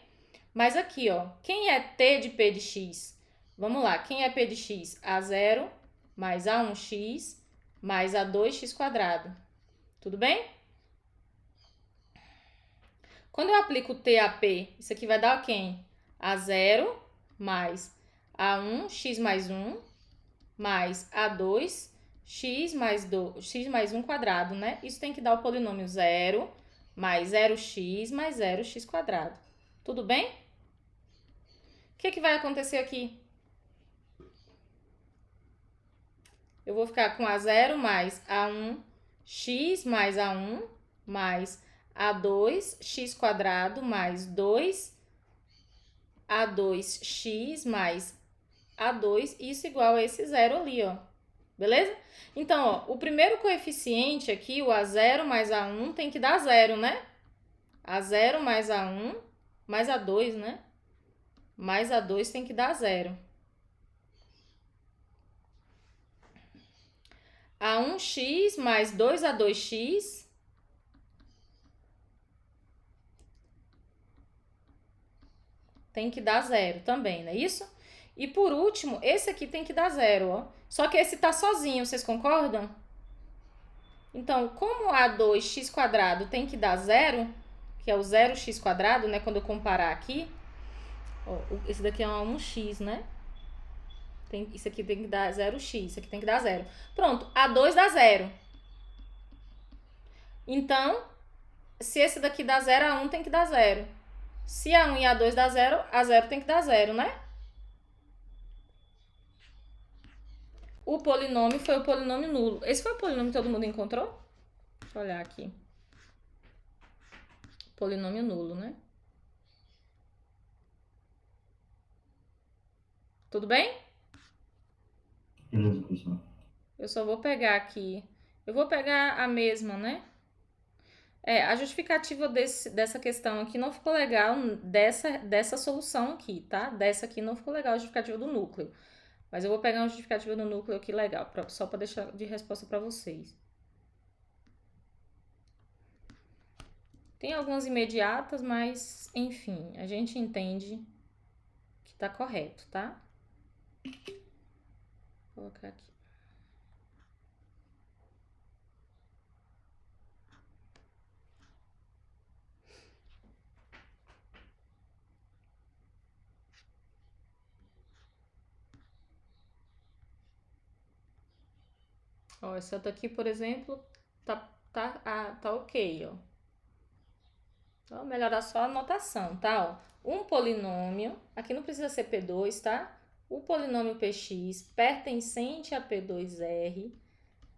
Mas aqui, ó, quem é T de P de x? Vamos lá, quem é P de x? A0 mais A1x mais A2x quadrado. Tudo bem? Quando eu aplico T a P, isso aqui vai dar quem? A0 mais A1, x mais 1, mais A2, x mais 1 quadrado, né? Isso tem que dar o polinômio 0 mais 0x mais 0x quadrado. Tudo bem? O que vai acontecer aqui? Eu vou ficar com A0 mais A1, x mais A1, mais A2, x quadrado, mais 2, A2x mais A2, isso igual a esse 0 ali, ó. Beleza? Então, ó, o primeiro coeficiente aqui, o A0 mais A1, tem que dar 0, né? A0 mais A1 mais A2, né? Mais A2 tem que dar 0. A1x mais 2A2x tem que dar 0 também, não é isso? E por último, esse aqui tem que dar 0, ó. Só que esse tá sozinho, vocês concordam? Então, como A2x quadrado tem que dar 0, que é o 0x quadrado, né? Quando eu comparar aqui, Ó, esse daqui é um 1x, né? Isso aqui tem que dar 0x, isso aqui tem que dar 0. Pronto, A2 dá 0. Então, se esse daqui dá 0, A1 tem que dar 0. Se A1 e A2 dá 0, A0 tem que dar 0, né? O polinômio foi o polinômio nulo. Esse foi o polinômio que todo mundo encontrou? Deixa eu olhar aqui. Polinômio nulo, né? Tudo bem? Beleza, professor. Eu só vou pegar aqui. Eu vou pegar a mesma, né? A justificativa dessa questão aqui não ficou legal dessa solução aqui, tá? Dessa aqui não ficou legal a justificativa do núcleo. Mas eu vou pegar uma justificativa do núcleo aqui legal, só para deixar de resposta para vocês. Tem algumas imediatas, mas, enfim, a gente entende que tá correto, tá? Vou colocar aqui. Ó, essa daqui, por exemplo, tá ok, ó. Então, vou melhorar só a notação, tá? Ó, um polinômio, aqui não precisa ser P2, tá? O polinômio Px pertencente a P2R,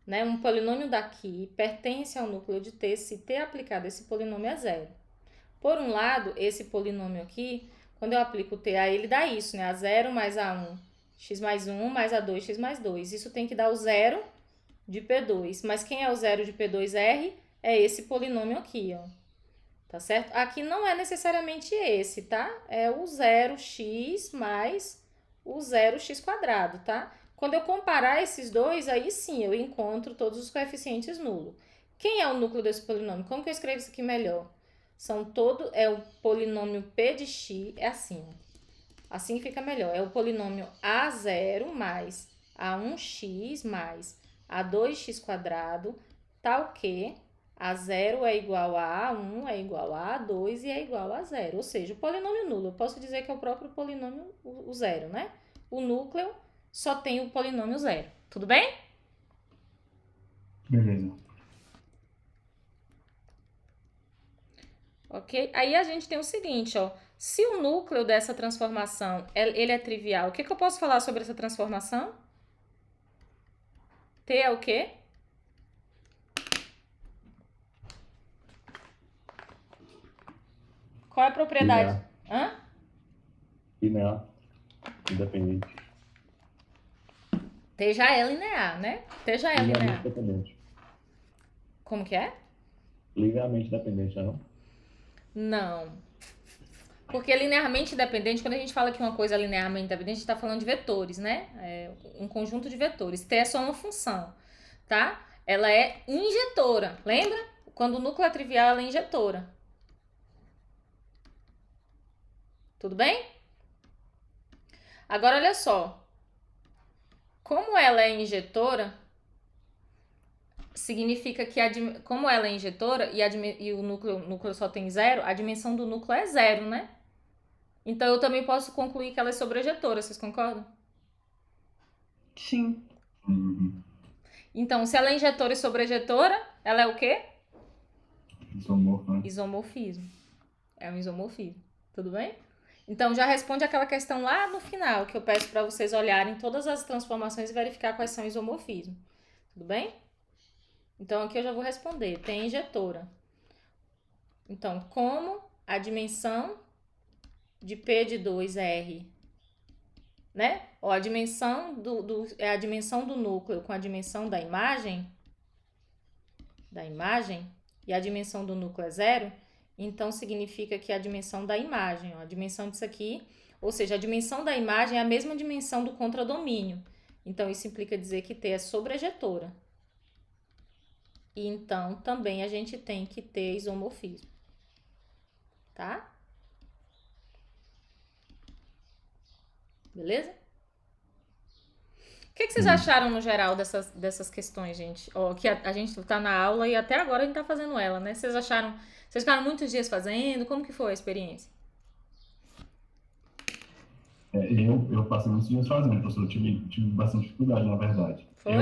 né? Um polinômio daqui pertence ao núcleo de T se T aplicado esse polinômio é zero. Por um lado, esse polinômio aqui, quando eu aplico T a ele, dá isso, né? A0 mais A1, x mais 1 mais A2, x mais 2. Isso tem que dar o zero de P2. Mas quem é o zero de P2R? É esse polinômio aqui, ó. Tá certo? Aqui não é necessariamente esse, tá? É o 0x mais o 0x quadrado, tá? Quando eu comparar esses dois, aí sim eu encontro todos os coeficientes nulos. Quem é o núcleo desse polinômio? Como que eu escrevo isso aqui melhor? É o polinômio P de x, é assim. Assim fica melhor. É o polinômio A0 mais A1x mais A2x quadrado, tal que A0 é igual a A1, é igual a A2 e é igual a zero. Ou seja, o polinômio nulo. Eu posso dizer que é o próprio polinômio, o zero, né? O núcleo só tem o polinômio zero. Tudo bem? Beleza. Ok? Aí a gente tem o seguinte, ó. Se o núcleo dessa transformação ele é trivial, o que eu posso falar sobre essa transformação? T é o quê? Qual é a propriedade? Linear. Hã? Linear. Independente. T já é linear, né? T já é linear. Linearmente dependente. Como que é? Linearmente dependente, não? Não. Porque linearmente dependente, quando a gente fala que uma coisa é linearmente dependente, a gente está falando de vetores, né? É um conjunto de vetores. T é só uma função, tá? Ela é injetora. Lembra? Quando o núcleo é trivial, ela é injetora. Tudo bem? Agora, olha só. Como ela é injetora, significa que, como ela é injetora e o núcleo só tem zero, a dimensão do núcleo é zero, né? Então, eu também posso concluir que ela é sobrejetora, vocês concordam? Sim. Uhum. Então, se ela é injetora e sobrejetora, ela é o quê? Isomorfo, né? Isomorfismo. É um isomorfismo. Tudo bem? Então, já responde aquela questão lá no final, que eu peço para vocês olharem todas as transformações e verificar quais são isomorfismos. Tudo bem? Então, aqui eu já vou responder. Tem injetora. Então, como a dimensão de P de 2R, né? Ó, a dimensão é a dimensão do núcleo com a dimensão da imagem, e a dimensão do núcleo é zero, então significa que a dimensão da imagem, ó, a dimensão disso aqui, ou seja, a dimensão da imagem é a mesma dimensão do contradomínio. Então, isso implica dizer que T é sobrejetora. E então, também a gente tem que ter isomorfismo. Tá? Beleza? O que vocês acharam no geral dessas questões, gente? Ó, que a gente tá na aula e até agora a gente tá fazendo ela, né? Vocês ficaram muitos dias fazendo? Como que foi a experiência? Eu passei muitos dias fazendo, professor, eu tive bastante dificuldade, na verdade. Foi?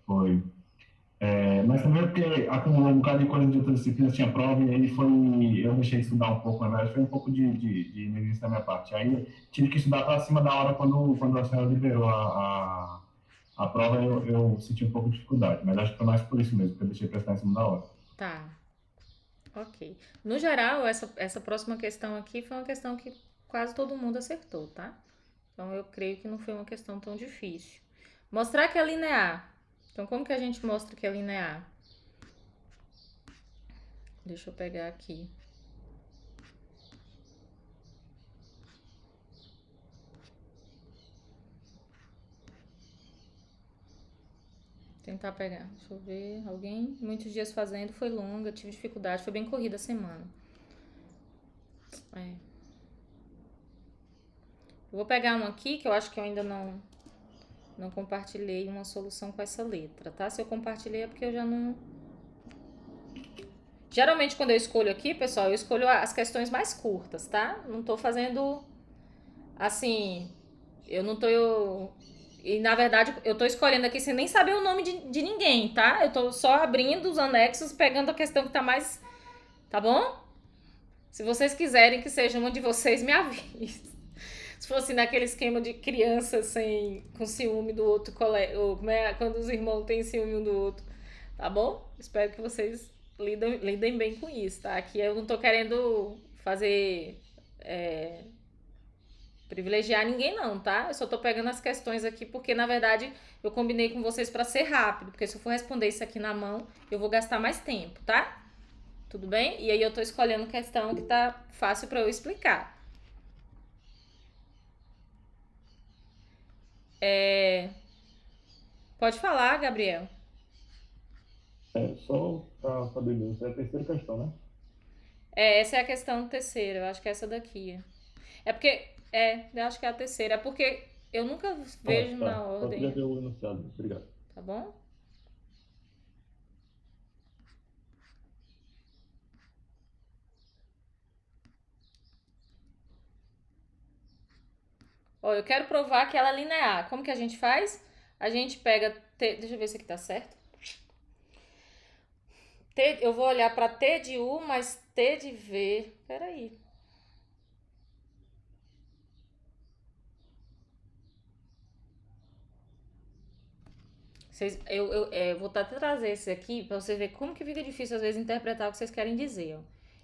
Foi. Mas também é porque acumulou um bocado de coisa de outras disciplinas, tinha prova, e aí eu deixei de estudar um pouco, na verdade, foi um pouco de negligência da minha parte. Aí tive que estudar para cima da hora quando a senhora liberou a prova, eu senti um pouco de dificuldade, mas acho que foi mais por isso mesmo, porque eu deixei para estudar em cima da hora. Tá, ok. No geral, essa próxima questão aqui foi uma questão que quase todo mundo acertou, tá? Então eu creio que não foi uma questão tão difícil. Mostrar que é linear. Então, como que a gente mostra que é linear? Deixa eu pegar aqui. Tentar pegar. Deixa eu ver. Alguém? Muitos dias fazendo, foi longa, tive dificuldade, foi bem corrida a semana. É. Eu vou pegar uma aqui que eu acho que eu ainda não compartilhei uma solução com essa letra, tá? Se eu compartilhei é porque eu já não. Geralmente, quando eu escolho aqui, pessoal, eu escolho as questões mais curtas, tá? Não tô fazendo assim. Eu não tô. E na verdade, eu tô escolhendo aqui sem nem saber o nome de ninguém, tá? Eu tô só abrindo os anexos, pegando a questão que tá mais. Tá bom? Se vocês quiserem que seja uma de vocês, me avise. Se fosse naquele esquema de criança com ciúme do outro colega, ou como é, quando os irmãos têm ciúme um do outro, tá bom? Espero que vocês lidem bem com isso, tá? Aqui eu não tô querendo fazer privilegiar ninguém não, tá? Eu só tô pegando as questões aqui porque na verdade eu combinei com vocês para ser rápido, porque se eu for responder isso aqui na mão, eu vou gastar mais tempo, tá? Tudo bem? E aí eu tô escolhendo questão que tá fácil para eu explicar. Pode falar, Gabriel. Só para saber mesmo, essa é a terceira questão, né? Essa é a questão terceira, eu acho que é essa daqui. É porque, eu acho que é a terceira, é porque eu nunca Ah, vejo na tá. Só queria ordem, ver o enunciado. Obrigado. tá bom? Ó, eu quero provar que ela é linear. Como que a gente faz? A gente pega deixa eu ver se aqui tá certo. Eu vou olhar para T de U mais T de V. Peraí. Eu vou trazer esse aqui para você ver como que fica difícil às vezes interpretar o que vocês querem dizer, ó.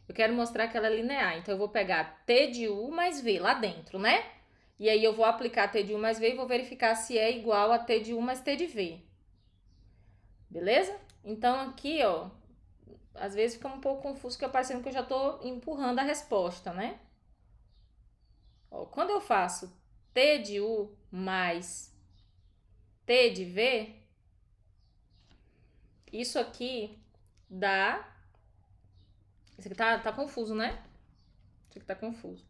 Eu quero mostrar que ela é linear, então eu vou pegar T de U mais V lá dentro, né? E aí eu vou aplicar T de U mais V e vou verificar se é igual a T de U mais T de V. Beleza? Então aqui, ó, às vezes fica um pouco confuso, porque parecendo que eu já tô empurrando a resposta, né? Ó, quando eu faço T de U mais T de V, isso aqui dá. Isso aqui tá confuso, né? Isso aqui tá confuso.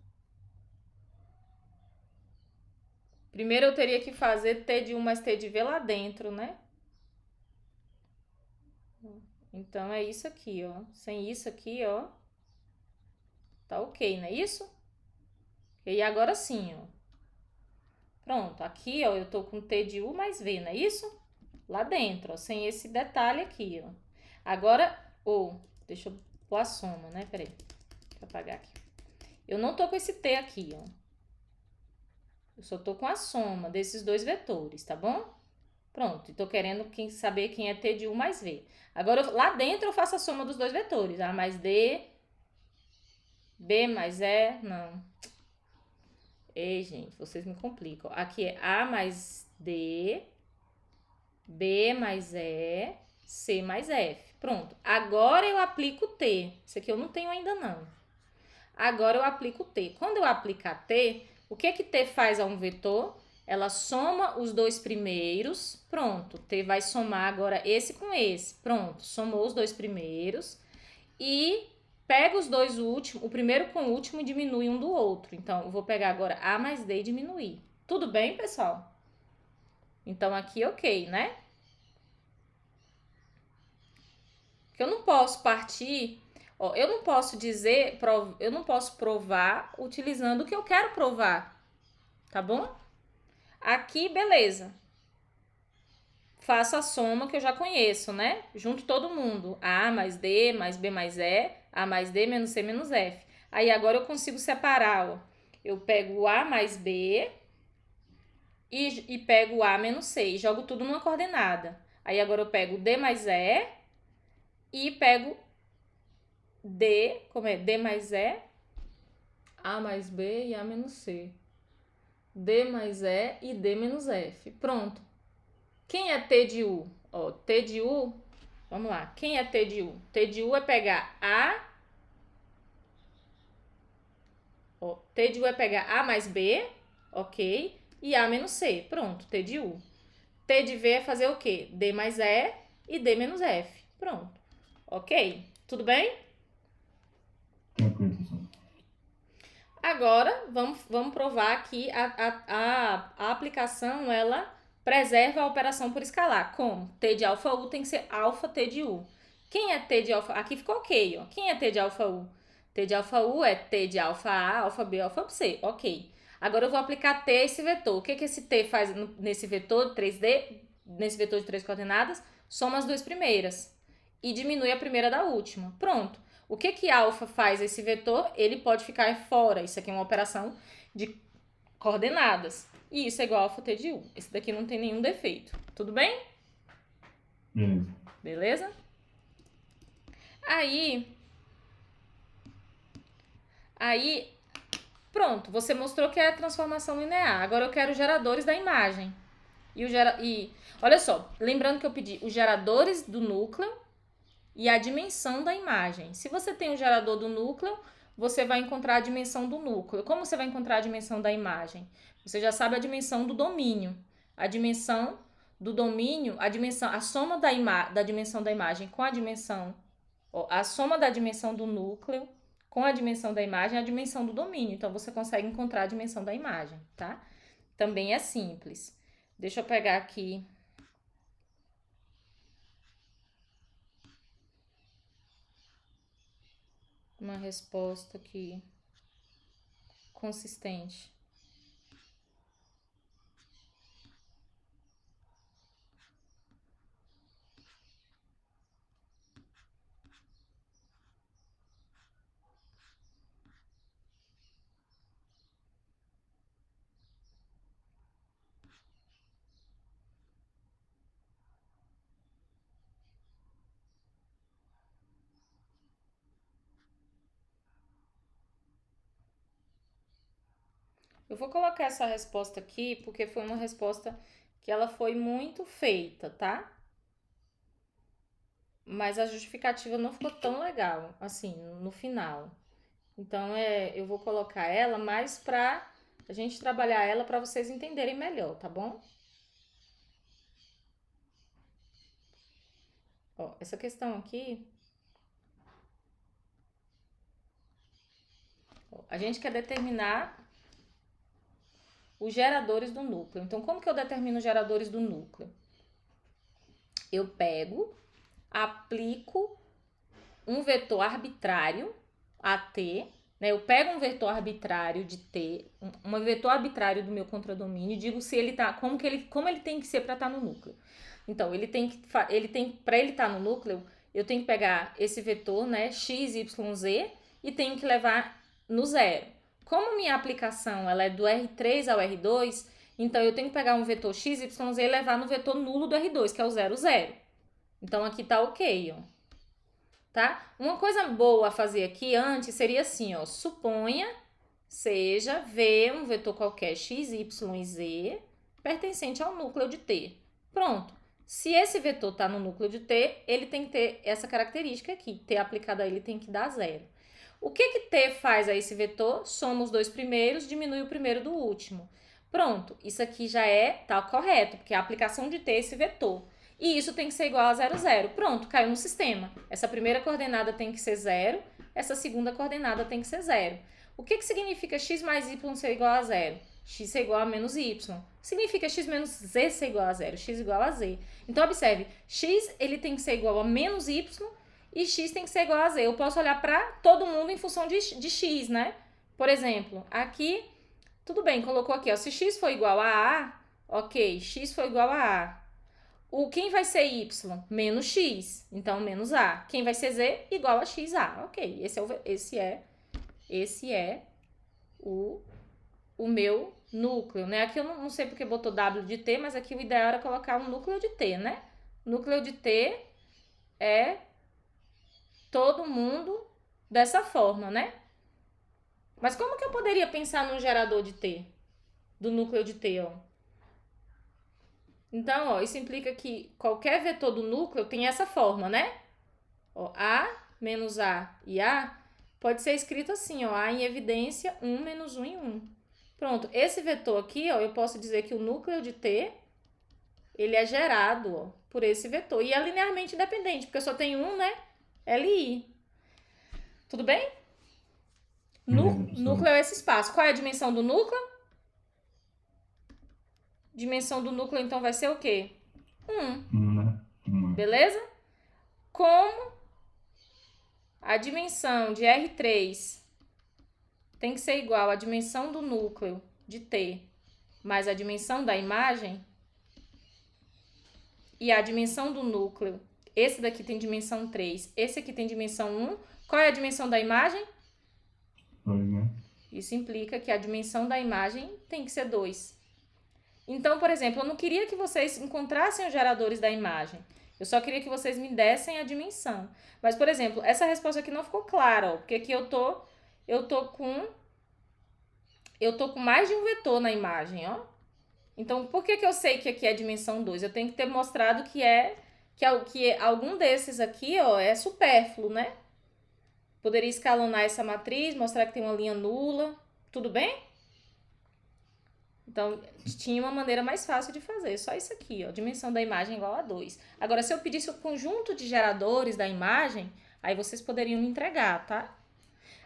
Primeiro eu teria que fazer T de U mais T de V lá dentro, né? Então é isso aqui, ó. Sem isso aqui, ó. Tá ok, não é isso? E agora sim, ó. Pronto, aqui, ó, eu tô com T de U mais V, não é isso? Lá dentro, ó, sem esse detalhe aqui, ó. Agora, deixa eu pôr a soma, né? Peraí, deixa eu apagar aqui. Eu não tô com esse T aqui, ó. Eu só tô com a soma desses dois vetores, tá bom? Pronto, e tô querendo saber quem é T de U mais V. Agora, lá dentro eu faço a soma dos dois vetores. A mais D, B mais E, não. Ei, gente, vocês me complicam. Aqui é A mais D, B mais E, C mais F. Pronto. Agora eu aplico T. Isso aqui eu não tenho ainda não. Agora eu aplico T. Quando eu aplicar T, o que T faz a um vetor? Ela soma os dois primeiros. Pronto. T vai somar agora esse com esse. Pronto. Somou os dois primeiros. E pega os dois últimos, o primeiro com o último e diminui um do outro. Então, eu vou pegar agora A mais D e diminuir. Tudo bem, pessoal? Então, aqui, ok, né? Porque eu não posso partir... Ó, eu não posso dizer... Eu não posso provar utilizando o que eu quero provar. tá bom? Aqui, beleza. Faço a soma que eu já conheço, né? Junto todo mundo. A mais D, mais B mais E, A mais D, menos C, menos F. Aí agora eu consigo separar, ó. Eu pego o A mais B e pego o A menos C e jogo tudo numa coordenada. Aí agora eu pego D mais E e pego D, como é? D mais E, A mais B e A menos C. D mais E e D menos F. Pronto. Quem é T de U? Ó, T de U, vamos lá. Quem é T de U? T de U é pegar A. Ó, T de U é pegar A mais B, ok? E A menos C. Pronto, T de U. T de V é fazer o quê? D mais E e D menos F. Pronto. Ok? Tudo bem? Tranquilo, professor. Agora, vamos provar que a aplicação, ela preserva a operação por escalar. Como? T de alfa U tem que ser alfa T de U. Quem é T de alfa? Aqui ficou ok, ó. Quem é T de alfa U? T de alfa U é T de alfa A, alfa B, alfa C. Ok. Agora eu vou aplicar T a esse vetor. O que esse T faz nesse vetor de 3D, nesse vetor de 3 coordenadas? Soma as duas primeiras e diminui a primeira da última. Pronto. O que alfa faz a esse vetor? Ele pode ficar fora. Isso aqui é uma operação de coordenadas. E isso é igual a alfa T de U. Esse daqui não tem nenhum defeito. Tudo bem? Beleza. Beleza? Aí, pronto. Você mostrou que é a transformação linear. Agora eu quero os geradores da imagem. Olha só, lembrando que eu pedi os geradores do núcleo e a dimensão da imagem. Se você tem o gerador do núcleo, você vai encontrar a dimensão do núcleo. Como você vai encontrar a dimensão da imagem? Você já sabe a dimensão do domínio. A dimensão do domínio, a soma da dimensão da imagem com a dimensão, a soma da dimensão do núcleo com a dimensão da imagem é a dimensão do domínio. Então, você consegue encontrar a dimensão da imagem, tá? Também é simples. Deixa eu pegar aqui uma resposta aqui consistente. Eu vou colocar essa resposta aqui porque foi uma resposta que ela foi muito feita, tá? Mas a justificativa não ficou tão legal, assim, no final. Então, eu vou colocar ela mais pra a gente trabalhar ela pra vocês entenderem melhor, tá bom? Ó, essa questão aqui, ó, a gente quer determinar os geradores do núcleo. Então, como que eu determino os geradores do núcleo? Eu pego, aplico um vetor arbitrário a T, né? Eu pego um vetor arbitrário de T, um vetor arbitrário do meu contradomínio e digo se ele tá, como ele tem que ser para estar no núcleo. Então, para ele estar no núcleo, eu tenho que pegar esse vetor, né, x, y, z, e tenho que levar no zero. Como minha aplicação ela é do R3 ao R2, então eu tenho que pegar um vetor x, y, z e levar no vetor nulo do R2, que é o 0, 0. Então, aqui tá ok, ó. Tá? Uma coisa boa a fazer aqui antes seria assim, ó. Suponha seja V, um vetor qualquer x, y e z, pertencente ao núcleo de T. Pronto. Se esse vetor está no núcleo de T, ele tem que ter essa característica aqui. T aplicado a ele tem que dar 0. O que T faz a esse vetor? Soma os dois primeiros, diminui o primeiro do último. Pronto. Isso aqui já tá correto, porque é a aplicação de T é esse vetor. E isso tem que ser igual a 0, 0. Pronto, caiu no sistema. Essa primeira coordenada tem que ser 0, essa segunda coordenada tem que ser 0. O que significa x mais y ser igual a 0? X ser igual a menos y. Significa x menos z ser igual a 0, x igual a z. Então, observe, x ele tem que ser igual a menos y e x tem que ser igual a z. Eu posso olhar para todo mundo em função de x, né? Por exemplo, aqui Tudo bem, colocou aqui, ó, se x for igual a A, ok, x for igual a A. Quem vai ser y? Menos x, então menos A. Quem vai ser z? Igual a xa, ok. Esse é o meu núcleo, né? Aqui eu não sei porque botou W de T, mas aqui o ideal era colocar um núcleo de T, né? Núcleo de T é todo mundo dessa forma, né? Mas como que eu poderia pensar num gerador de T? Do núcleo de T, ó. Então, ó, isso implica que qualquer vetor do núcleo tem essa forma, né? Ó, A menos A e A pode ser escrito assim, ó, A em evidência, 1 menos 1 em 1. Pronto, esse vetor aqui, ó, eu posso dizer que o núcleo de T, ele é gerado, ó, por esse vetor. E é linearmente independente, porque eu só tenho um, né? LI. Tudo bem? Núcleo é esse espaço. Qual é a dimensão do núcleo? Dimensão do núcleo, então, vai ser o quê? 1. Beleza? Como a dimensão de R3 tem que ser igual à dimensão do núcleo de T mais a dimensão da imagem, e a dimensão do núcleo, esse daqui tem dimensão 3, esse aqui tem dimensão 1, qual é a dimensão da imagem? 2, né? Isso implica que a dimensão da imagem tem que ser 2. Então, por exemplo, eu não queria que vocês encontrassem os geradores da imagem. Eu só queria que vocês me dessem a dimensão. Mas, por exemplo, essa resposta aqui não ficou clara, ó, porque aqui eu tô com mais de um vetor na imagem, ó. Então, por que eu sei que aqui é dimensão 2? Eu tenho que ter mostrado que algum desses aqui, ó, é supérfluo, né? Poderia escalonar essa matriz, mostrar que tem uma linha nula. Tudo bem? Então, tinha uma maneira mais fácil de fazer. Só isso aqui, ó. Dimensão da imagem igual a 2. Agora, se eu pedisse o conjunto de geradores da imagem, aí vocês poderiam me entregar, tá?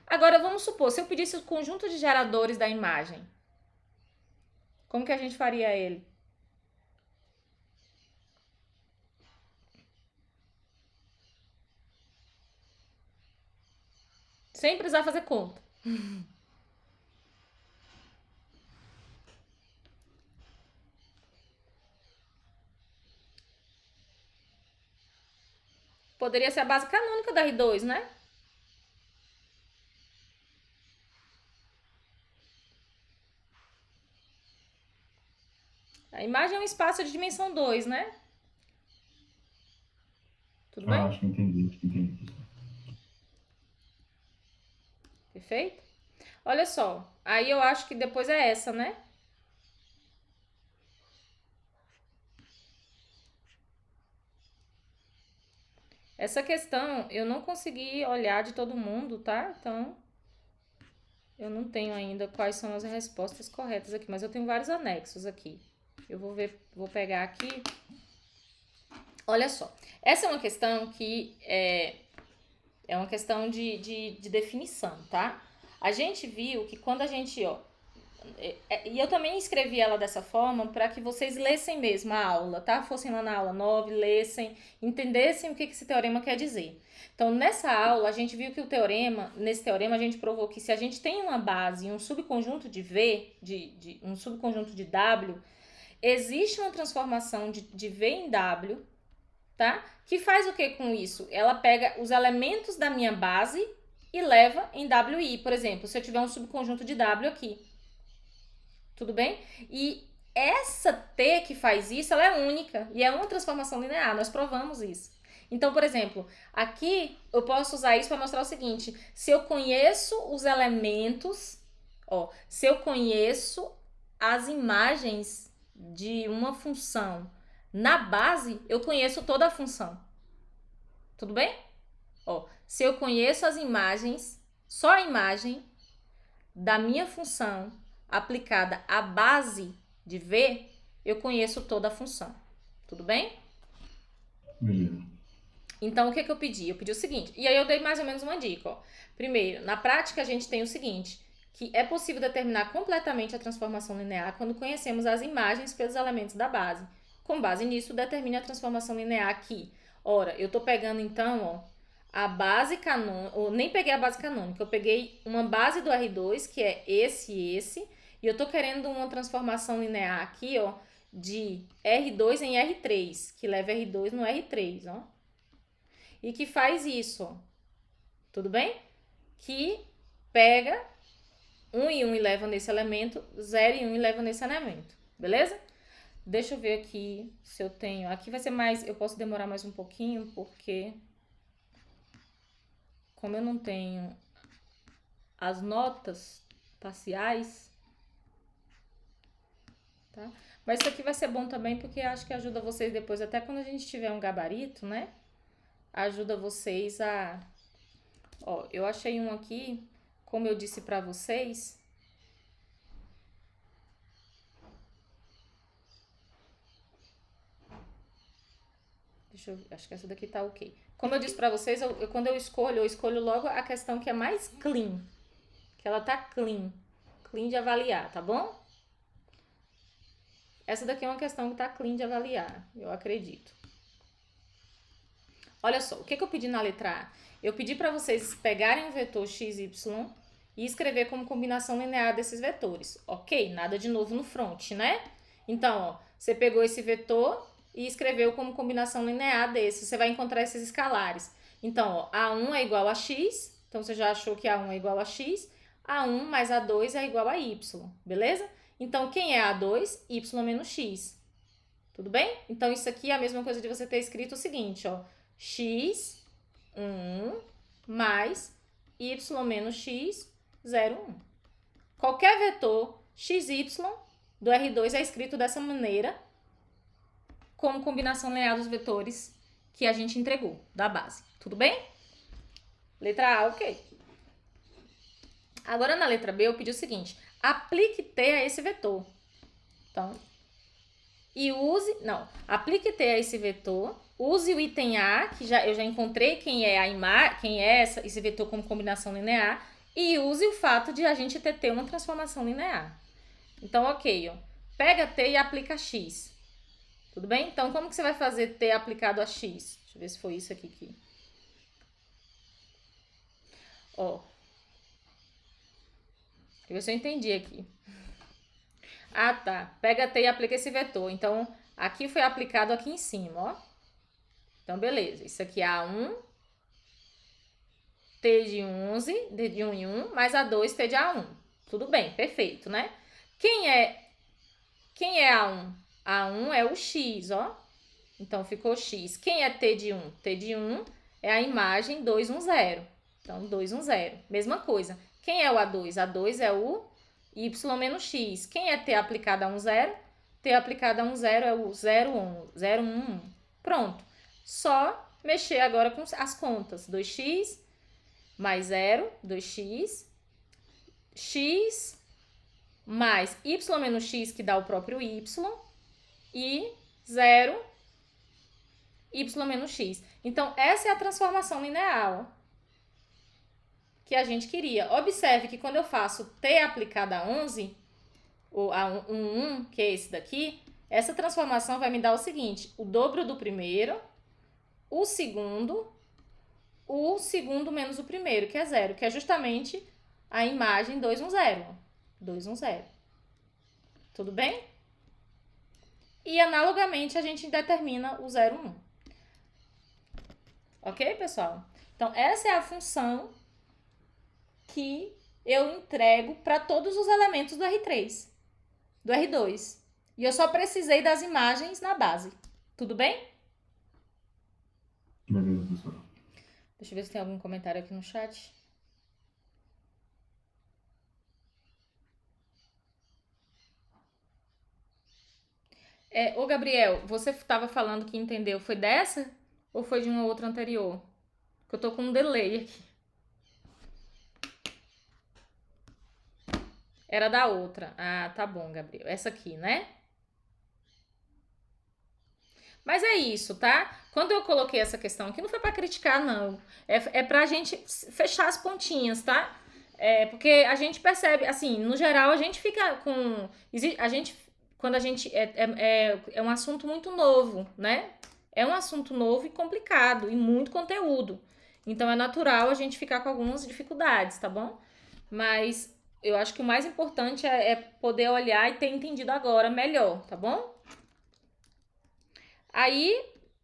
Agora, vamos supor, se eu pedisse o conjunto de geradores da imagem, como que a gente faria ele? Sem precisar fazer conta. Poderia ser a base canônica da R2, né? A imagem é um espaço de dimensão 2, né? Tudo bem? Acho que entendi. Perfeito? Olha só, aí eu acho que depois é essa, né? Essa questão eu não consegui olhar de todo mundo, tá? Então, eu não tenho ainda quais são as respostas corretas aqui, mas eu tenho vários anexos aqui. Eu vou pegar aqui. Olha só, essa é uma questão que é uma questão de definição, tá? A gente viu que quando a gente, ó, e eu também escrevi ela dessa forma para que vocês lessem mesmo a aula, tá? Fossem lá na aula 9, lessem, entendessem o que esse teorema quer dizer. Então, nessa aula, a gente viu que nesse teorema, a gente provou que se a gente tem uma base e um subconjunto de V, um subconjunto de W, existe uma transformação de V em W, tá? Que faz o que com isso? Ela pega os elementos da minha base e leva em WI, por exemplo, se eu tiver um subconjunto de W aqui. Tudo bem? E essa T que faz isso, ela é única e é uma transformação linear, nós provamos isso. Então, por exemplo, aqui eu posso usar isso para mostrar o seguinte: se eu conheço os elementos, ó, se eu conheço as imagens de uma função na base, eu conheço toda a função. Tudo bem? Ó, se eu conheço as imagens, só a imagem da minha função aplicada à base de V, eu conheço toda a função. Tudo bem? Beleza. Então, o que eu pedi? Eu pedi o seguinte, e aí eu dei mais ou menos uma dica, ó. Primeiro, na prática a gente tem o seguinte, que é possível determinar completamente a transformação linear quando conhecemos as imagens pelos elementos da base. Com base nisso, determine a transformação linear aqui. Ora, eu tô pegando então, ó, a base canônica, ou nem peguei a base canônica, eu peguei uma base do R2, que é esse e esse, E eu tô querendo uma transformação linear aqui, ó, de R2 em R3, que leva R2 no R3, ó. E que faz isso, ó. Tudo bem? Que pega 1 e 1 e leva nesse elemento, 0 e 1 e leva nesse elemento. Beleza? Deixa eu ver aqui se eu tenho... Aqui vai ser mais... Eu posso demorar mais um pouquinho, porque... Como eu não tenho as notas parciais, tá? Mas isso aqui vai ser bom também, porque acho que ajuda vocês depois, até quando a gente tiver um gabarito, né? Ajuda vocês a... Ó, eu achei um aqui, como eu disse pra vocês... Deixa eu ver, acho que essa daqui tá ok. Como eu disse pra vocês, quando eu escolho logo a questão que é mais clean. Que ela tá clean. Clean de avaliar, tá bom? Essa daqui é uma questão que tá clean de avaliar, eu acredito. Olha só, o que eu pedi na letra A? Eu pedi pra vocês pegarem o vetor x, y e escrever como combinação linear desses vetores. Ok? Nada de novo no front, né? Então, ó, você pegou esse vetor... e escreveu como combinação linear desse. Você vai encontrar esses escalares. Então, ó, A1 é igual a x. Então, você já achou que A1 é igual a x. A1 mais A2 é igual a y. Beleza? Então, quem é A2? Y menos x. Tudo bem? Então, isso aqui é a mesma coisa de você ter escrito o seguinte, ó. X, 1, mais y menos x, 0, 1. Qualquer vetor xy do R2 é escrito dessa maneira, como combinação linear dos vetores que a gente entregou, da base. Tudo bem? Letra A, ok. Agora, na letra B, eu pedi o seguinte. Aplique T a esse vetor. Então, aplique T a esse vetor. Use o item A, que eu já encontrei quem é esse vetor como combinação linear. E use o fato de a gente ter uma transformação linear. Então, ok, ó. Pega T e aplica X. Tudo bem? Então, como que você vai fazer T aplicado a X? Deixa eu ver se foi isso aqui. Ó. Deixa eu ver se eu entendi aqui. Ah, tá. Pega T e aplica esse vetor. Então, aqui foi aplicado aqui em cima, ó. Então, beleza. Isso aqui é A1, T de 11, de 1 em 1, mais A2, T de A1. Tudo bem, perfeito, né? Quem é A1? A1 é o x, ó. Então, ficou x. Quem é T de 1? T de 1 é a imagem 2, 1, 0. Então, 2, 1, 0. Mesma coisa. Quem é o A2? A2 é o y menos x. Quem é T aplicado a 1, 0? T aplicado a 1, 0 é o 0, 1, 0, 1, 1. Pronto. Só mexer agora com as contas. 2x mais 0, 2x. X mais y menos x, que dá o próprio y. E 0, y menos x. Então, essa é a transformação linear, ó, que a gente queria. Observe que quando eu faço t aplicado a 11, ou a 1, que é esse daqui, essa transformação vai me dar o seguinte, o dobro do primeiro, o segundo menos o primeiro, que é 0, que é justamente a imagem 2, 1, 0. 2, 1, 0. Tudo bem? E, analogamente, a gente determina o 0, 1. Ok, pessoal? Então, essa é a função que eu entrego para todos os elementos do R3, do R2. E eu só precisei das imagens na base. Tudo bem? Beleza, professor. Deixa eu ver se tem algum comentário aqui no chat. Ô, Gabriel, você estava falando que entendeu. Foi dessa ou foi de uma outra anterior? Porque eu tô com um delay aqui. Era da outra. Ah, tá bom, Gabriel. Essa aqui, né? Mas é isso, tá? Quando eu coloquei essa questão aqui, não foi pra criticar, não. É pra gente fechar as pontinhas, tá? Porque a gente percebe, assim, no geral, a gente fica com... Quando a gente... É um assunto muito novo, né? É um assunto novo e complicado, e muito conteúdo. Então, é natural a gente ficar com algumas dificuldades, tá bom? Mas eu acho que o mais importante é poder olhar e ter entendido agora melhor, tá bom? Aí,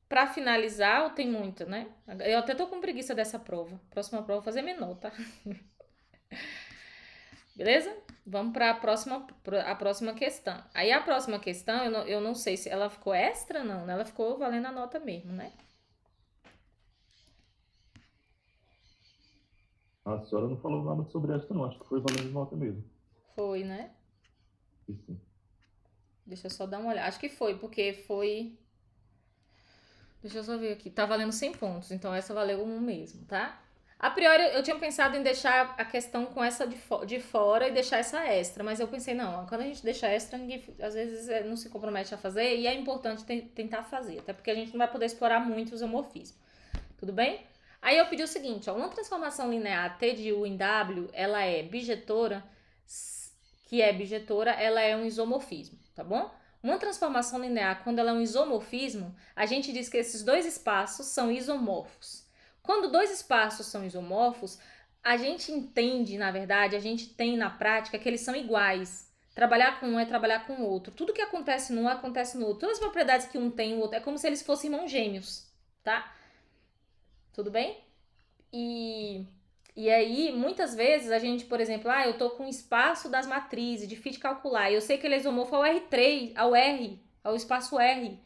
pra finalizar, tem muito, né? Eu até tô com preguiça dessa prova. Próxima prova eu vou fazer menor, tá? Beleza? Vamos para a próxima questão. Aí a próxima questão, eu não sei se ela ficou extra, não, né? Ela ficou valendo a nota mesmo, né? A senhora não falou nada sobre essa, não. Acho que foi valendo nota mesmo. Foi, né? E sim. Deixa eu só dar uma olhada. Acho que foi, porque foi... Deixa eu só ver aqui. Tá valendo 100 pontos, então essa valeu um mesmo, tá? A priori, eu tinha pensado em deixar a questão com essa de fora e deixar essa extra, mas eu pensei, não, quando a gente deixa extra, ninguém, às vezes não se compromete a fazer e é importante tentar fazer, até porque a gente não vai poder explorar muito os homorfismos. Tudo bem? Aí eu pedi o seguinte, ó, uma transformação linear T de U em W, ela é bijetora, ela é um isomorfismo, tá bom? Uma transformação linear, quando ela é um isomorfismo, a gente diz que esses dois espaços são isomorfos. Quando dois espaços são isomorfos, a gente entende, na verdade, a gente tem na prática que eles são iguais. Trabalhar com um é trabalhar com o outro. Tudo que acontece num acontece no outro. Todas as propriedades que um tem, o outro, é como se eles fossem irmãos gêmeos, tá? Tudo bem? E aí, muitas vezes, a gente, por exemplo, eu tô com o espaço das matrizes, difícil de calcular, e eu sei que ele é isomorfo ao R3, ao espaço R.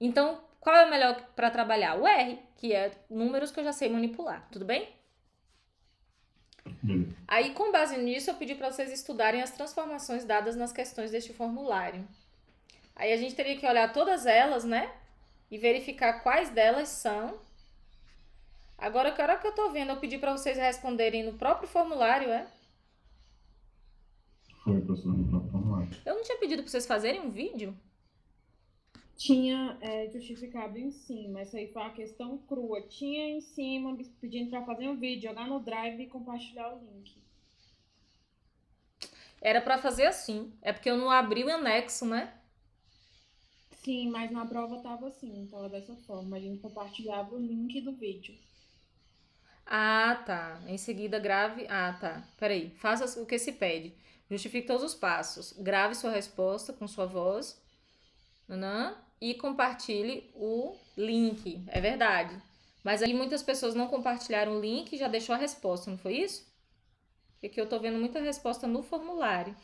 Então, qual é o melhor para trabalhar? O R, que é números que eu já sei manipular, tudo bem? Beleza. Aí, com base nisso, eu pedi para vocês estudarem as transformações dadas nas questões deste formulário. Aí a gente teria que olhar todas elas, né? E verificar quais delas são. Agora, que hora que eu tô vendo, eu pedi para vocês responderem no próprio formulário, Foi, professor, no próprio formulário. Eu não tinha pedido para vocês fazerem um vídeo? Tinha justificado em cima. Essa aí foi uma questão crua. Tinha em cima pedindo para fazer um vídeo, jogar no Drive e compartilhar o link. Era para fazer assim. É porque eu não abri o anexo, né? Sim, mas na prova tava assim, tava dessa forma. A gente compartilhava o link do vídeo. Ah, tá. Em seguida, grave. Ah, tá. Peraí. Faça o que se pede. Justifique todos os passos. Grave sua resposta com sua voz. E compartilhe o link. É verdade. Mas aí muitas pessoas não compartilharam o link e já deixou a resposta, não foi isso? Porque aqui eu tô vendo muita resposta no formulário.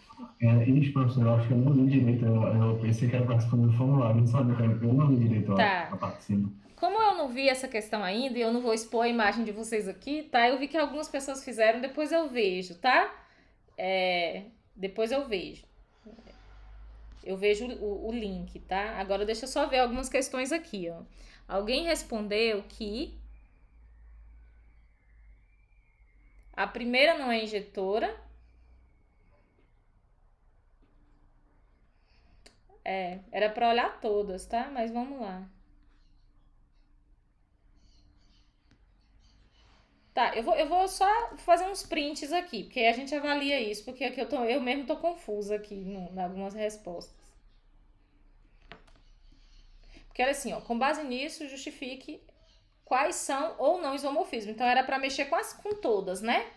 Isso, professor, eu acho que eu não li direito. Eu pensei que era para responder no formulário, não sabia, eu não li direito a parte de cima. Como eu não vi essa questão ainda e eu não vou expor a imagem de vocês aqui, tá? Eu vi que algumas pessoas fizeram, depois eu vejo, tá? Depois eu vejo. Eu vejo o link, tá? Agora deixa eu só ver algumas questões aqui, ó. Alguém respondeu que a primeira não é injetora. Era pra olhar todas, tá? Mas vamos lá. Tá, eu vou só fazer uns prints aqui, porque a gente avalia isso, porque aqui eu mesmo tô confusa aqui em algumas respostas. Porque era assim, ó, com base nisso, justifique quais são ou não isomorfismo. Então era pra mexer com todas, né?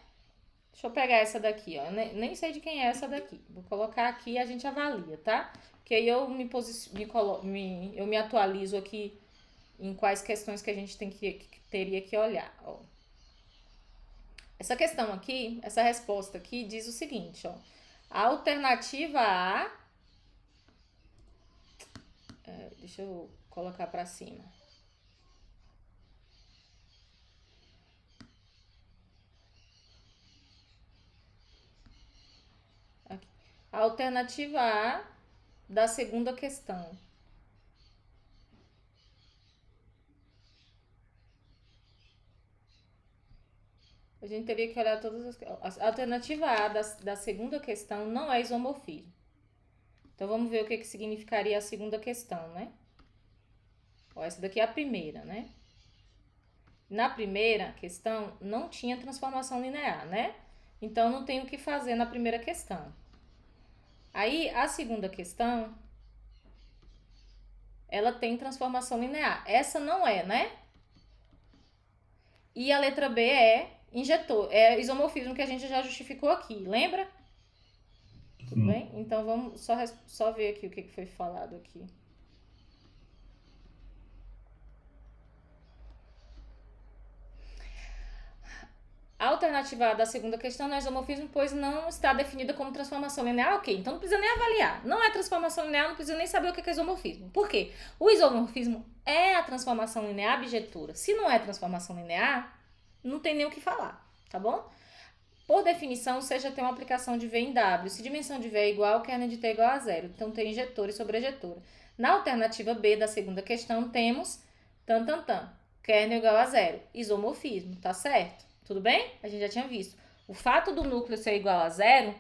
Deixa eu pegar essa daqui, ó. Nem sei de quem é essa daqui. Vou colocar aqui e a gente avalia, tá? Porque aí eu me atualizo aqui em quais questões que a gente teria que olhar, ó. Essa questão aqui, essa resposta aqui diz o seguinte, ó. A alternativa A... deixa eu colocar pra cima. Aqui. A alternativa A da segunda questão. A gente teria que olhar todas as... A alternativa A da segunda questão não é isomorfismo. Então, vamos ver o que significaria a segunda questão, né? Ó, essa daqui é a primeira, né? Na primeira questão, não tinha transformação linear, né? Então, não tem o que fazer na primeira questão. Aí, a segunda questão, ela tem transformação linear. Essa não é, né? E a letra B é isomorfismo, que a gente já justificou aqui, lembra? Tudo Sim. bem? Então vamos só ver aqui o que foi falado aqui. A alternativa A da segunda questão não é isomorfismo, pois não está definida como transformação linear. Ok, então não precisa nem avaliar. Não é transformação linear, não precisa nem saber o que é isomorfismo. Por quê? O isomorfismo é a transformação linear bijetura. Se não é transformação linear, não tem nem o que falar, tá bom? Por definição, seja tem uma aplicação de V em W. Se dimensão de V é igual, o kernel de T é igual a zero. Então tem injetora e sobrejetora. Na alternativa B da segunda questão, temos kernel igual a zero. Isomorfismo, tá certo? Tudo bem? A gente já tinha visto. O fato do núcleo ser igual a zero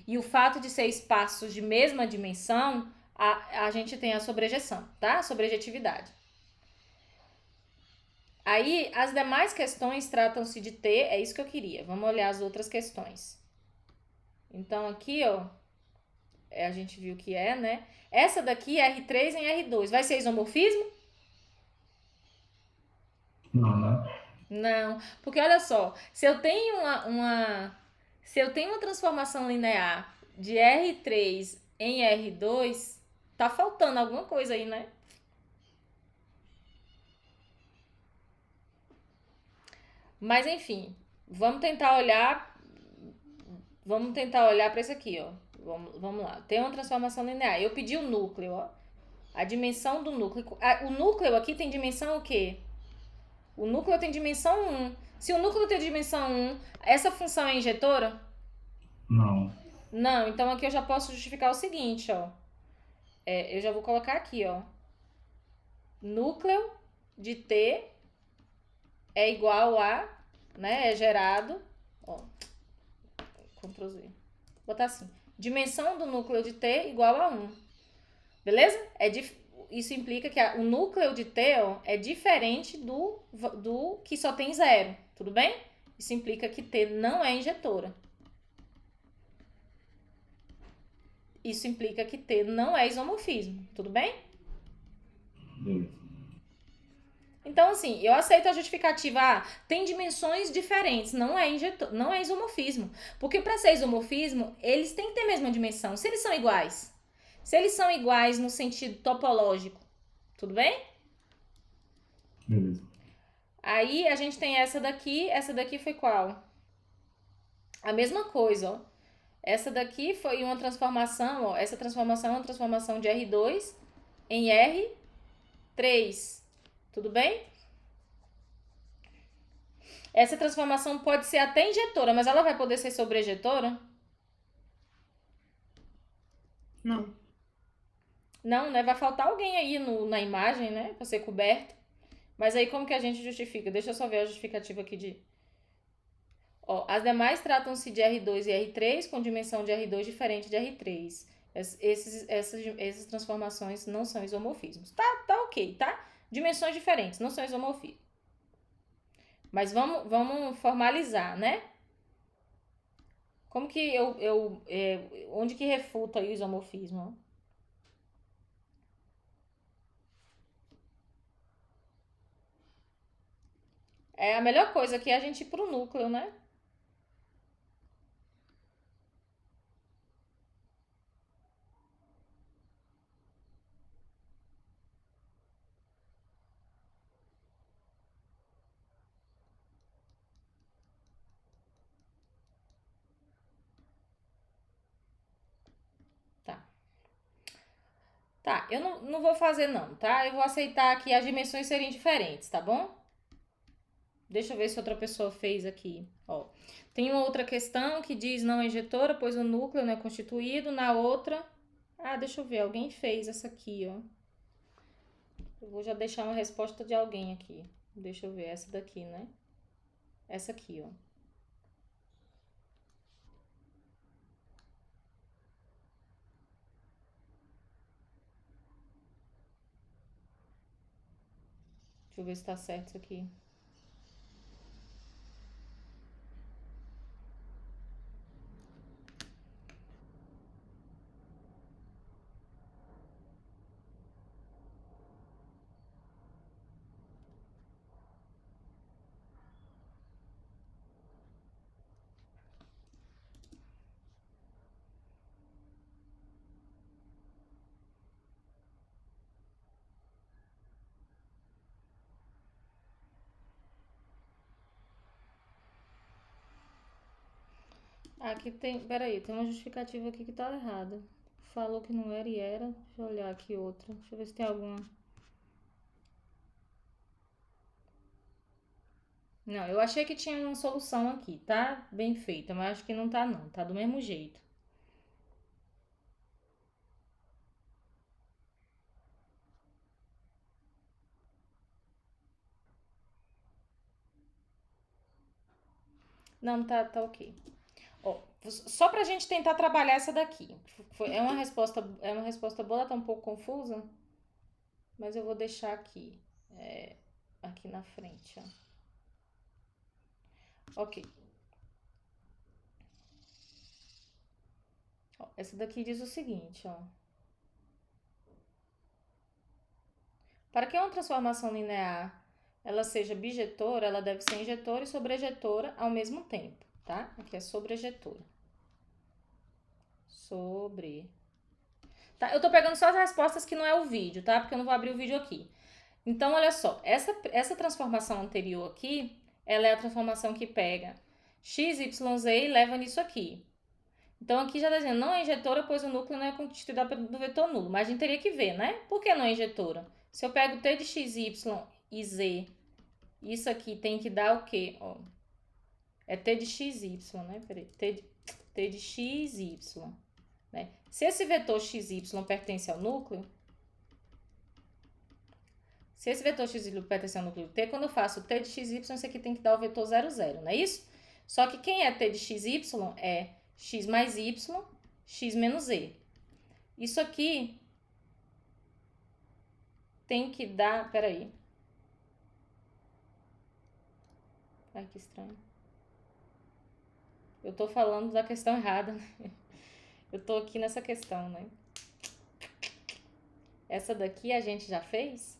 e o fato de ser espaços de mesma dimensão, a gente tem a sobrejeção, tá? Sobrejetividade. Aí, as demais questões tratam-se de T, é isso que eu queria. Vamos olhar as outras questões. Então, aqui, ó, a gente viu que é, né? Essa daqui é R3 em R2. Vai ser isomorfismo? Não, né? Não, porque olha só, se eu tenho se eu tenho uma transformação linear de R3 em R2, tá faltando alguma coisa aí, né? Mas enfim, vamos tentar olhar para isso aqui, ó. Vamos lá. Tem uma transformação linear. Eu pedi o núcleo, ó. A dimensão do núcleo. O núcleo aqui tem dimensão o quê? O núcleo tem dimensão 1. Se o núcleo tem dimensão 1, essa função é injetora? Não. Não, então aqui eu já posso justificar o seguinte, ó. Eu já vou colocar aqui, ó. Núcleo de T é igual a, né, é gerado, ó, Ctrl Z. Vou botar assim. Dimensão do núcleo de T igual a 1. Beleza? Isso implica que o núcleo de T, ó, é diferente do que só tem 0. Tudo bem? Isso implica que T não é injetora. Isso implica que T não é isomorfismo. Tudo bem? Beleza. Então, assim, eu aceito a justificativa. Tem dimensões diferentes, não é isomorfismo. Porque para ser isomorfismo, eles têm que ter a mesma dimensão. Se eles são iguais. Se eles são iguais no sentido topológico, tudo bem? Beleza. Aí a gente tem essa daqui foi qual? A mesma coisa, ó. Essa daqui foi uma transformação, ó. Essa transformação é uma transformação de R2 em R3. Tudo bem? Essa transformação pode ser até injetora, mas ela vai poder ser sobrejetora? Não. Não, né? Vai faltar alguém aí na imagem, né? Pra ser coberto. Mas aí como que a gente justifica? Deixa eu só ver a justificativa aqui de... Ó, as demais tratam-se de R2 e R3 com dimensão de R2 diferente de R3. Essas transformações não são isomorfismos. Tá ok, tá? Dimensões diferentes, não são isomorfismos. Mas vamos formalizar, né? Como que onde que refuta aí o isomorfismo? É a melhor coisa aqui é a gente ir pro núcleo, né? Tá. Tá, eu não vou fazer não, tá? Eu vou aceitar que as dimensões serem diferentes, tá bom? Deixa eu ver se outra pessoa fez aqui. Ó, tem uma outra questão que diz não injetora, pois o núcleo não é constituído. Na outra... Ah, deixa eu ver, alguém fez essa aqui, ó. Eu vou já deixar uma resposta de alguém aqui. Deixa eu ver, essa daqui, né? Essa aqui, ó. Deixa eu ver se tá certo isso aqui. Aqui tem. Peraí, tem uma justificativa aqui que tá errada. Falou que não era e era. Deixa eu olhar aqui outra. Deixa eu ver se tem alguma. Não, eu achei que tinha uma solução aqui, tá? Bem feita, mas acho que não tá, não. Tá do mesmo jeito. Não, tá ok. Ó, só pra gente tentar trabalhar essa daqui. É uma resposta boa, tá um pouco confusa, mas eu vou deixar aqui, aqui na frente, ó. Ok. Ó, essa daqui diz o seguinte, ó. Para que uma transformação linear ela seja bijetora, ela deve ser injetora e sobrejetora ao mesmo tempo, tá? Aqui é sobrejetora. Tá, eu tô pegando só as respostas que não é o vídeo, tá? Porque eu não vou abrir o vídeo aqui. Então, olha só, essa transformação anterior aqui, ela é a transformação que pega x, y, z e leva nisso aqui. Então, aqui já tá dizendo, não é injetora, pois o núcleo não é constituído do vetor nulo. Mas a gente teria que ver, né? Por que não é injetora? Se eu pego t de x, y e z, isso aqui tem que dar o quê? Ó, é t de x, y, né? Peraí, t de x, y, né? Se esse vetor x, y pertence ao núcleo, se esse vetor x, y pertence ao núcleo t, quando eu faço t de x, y, isso aqui tem que dar o vetor 0, 0, não é isso? Só que quem é t de x, y é x mais y, x menos z. Isso aqui tem que dar... Peraí. Ai, que estranho. Eu tô falando da questão errada, né? Eu tô aqui nessa questão, né? Essa daqui a gente já fez?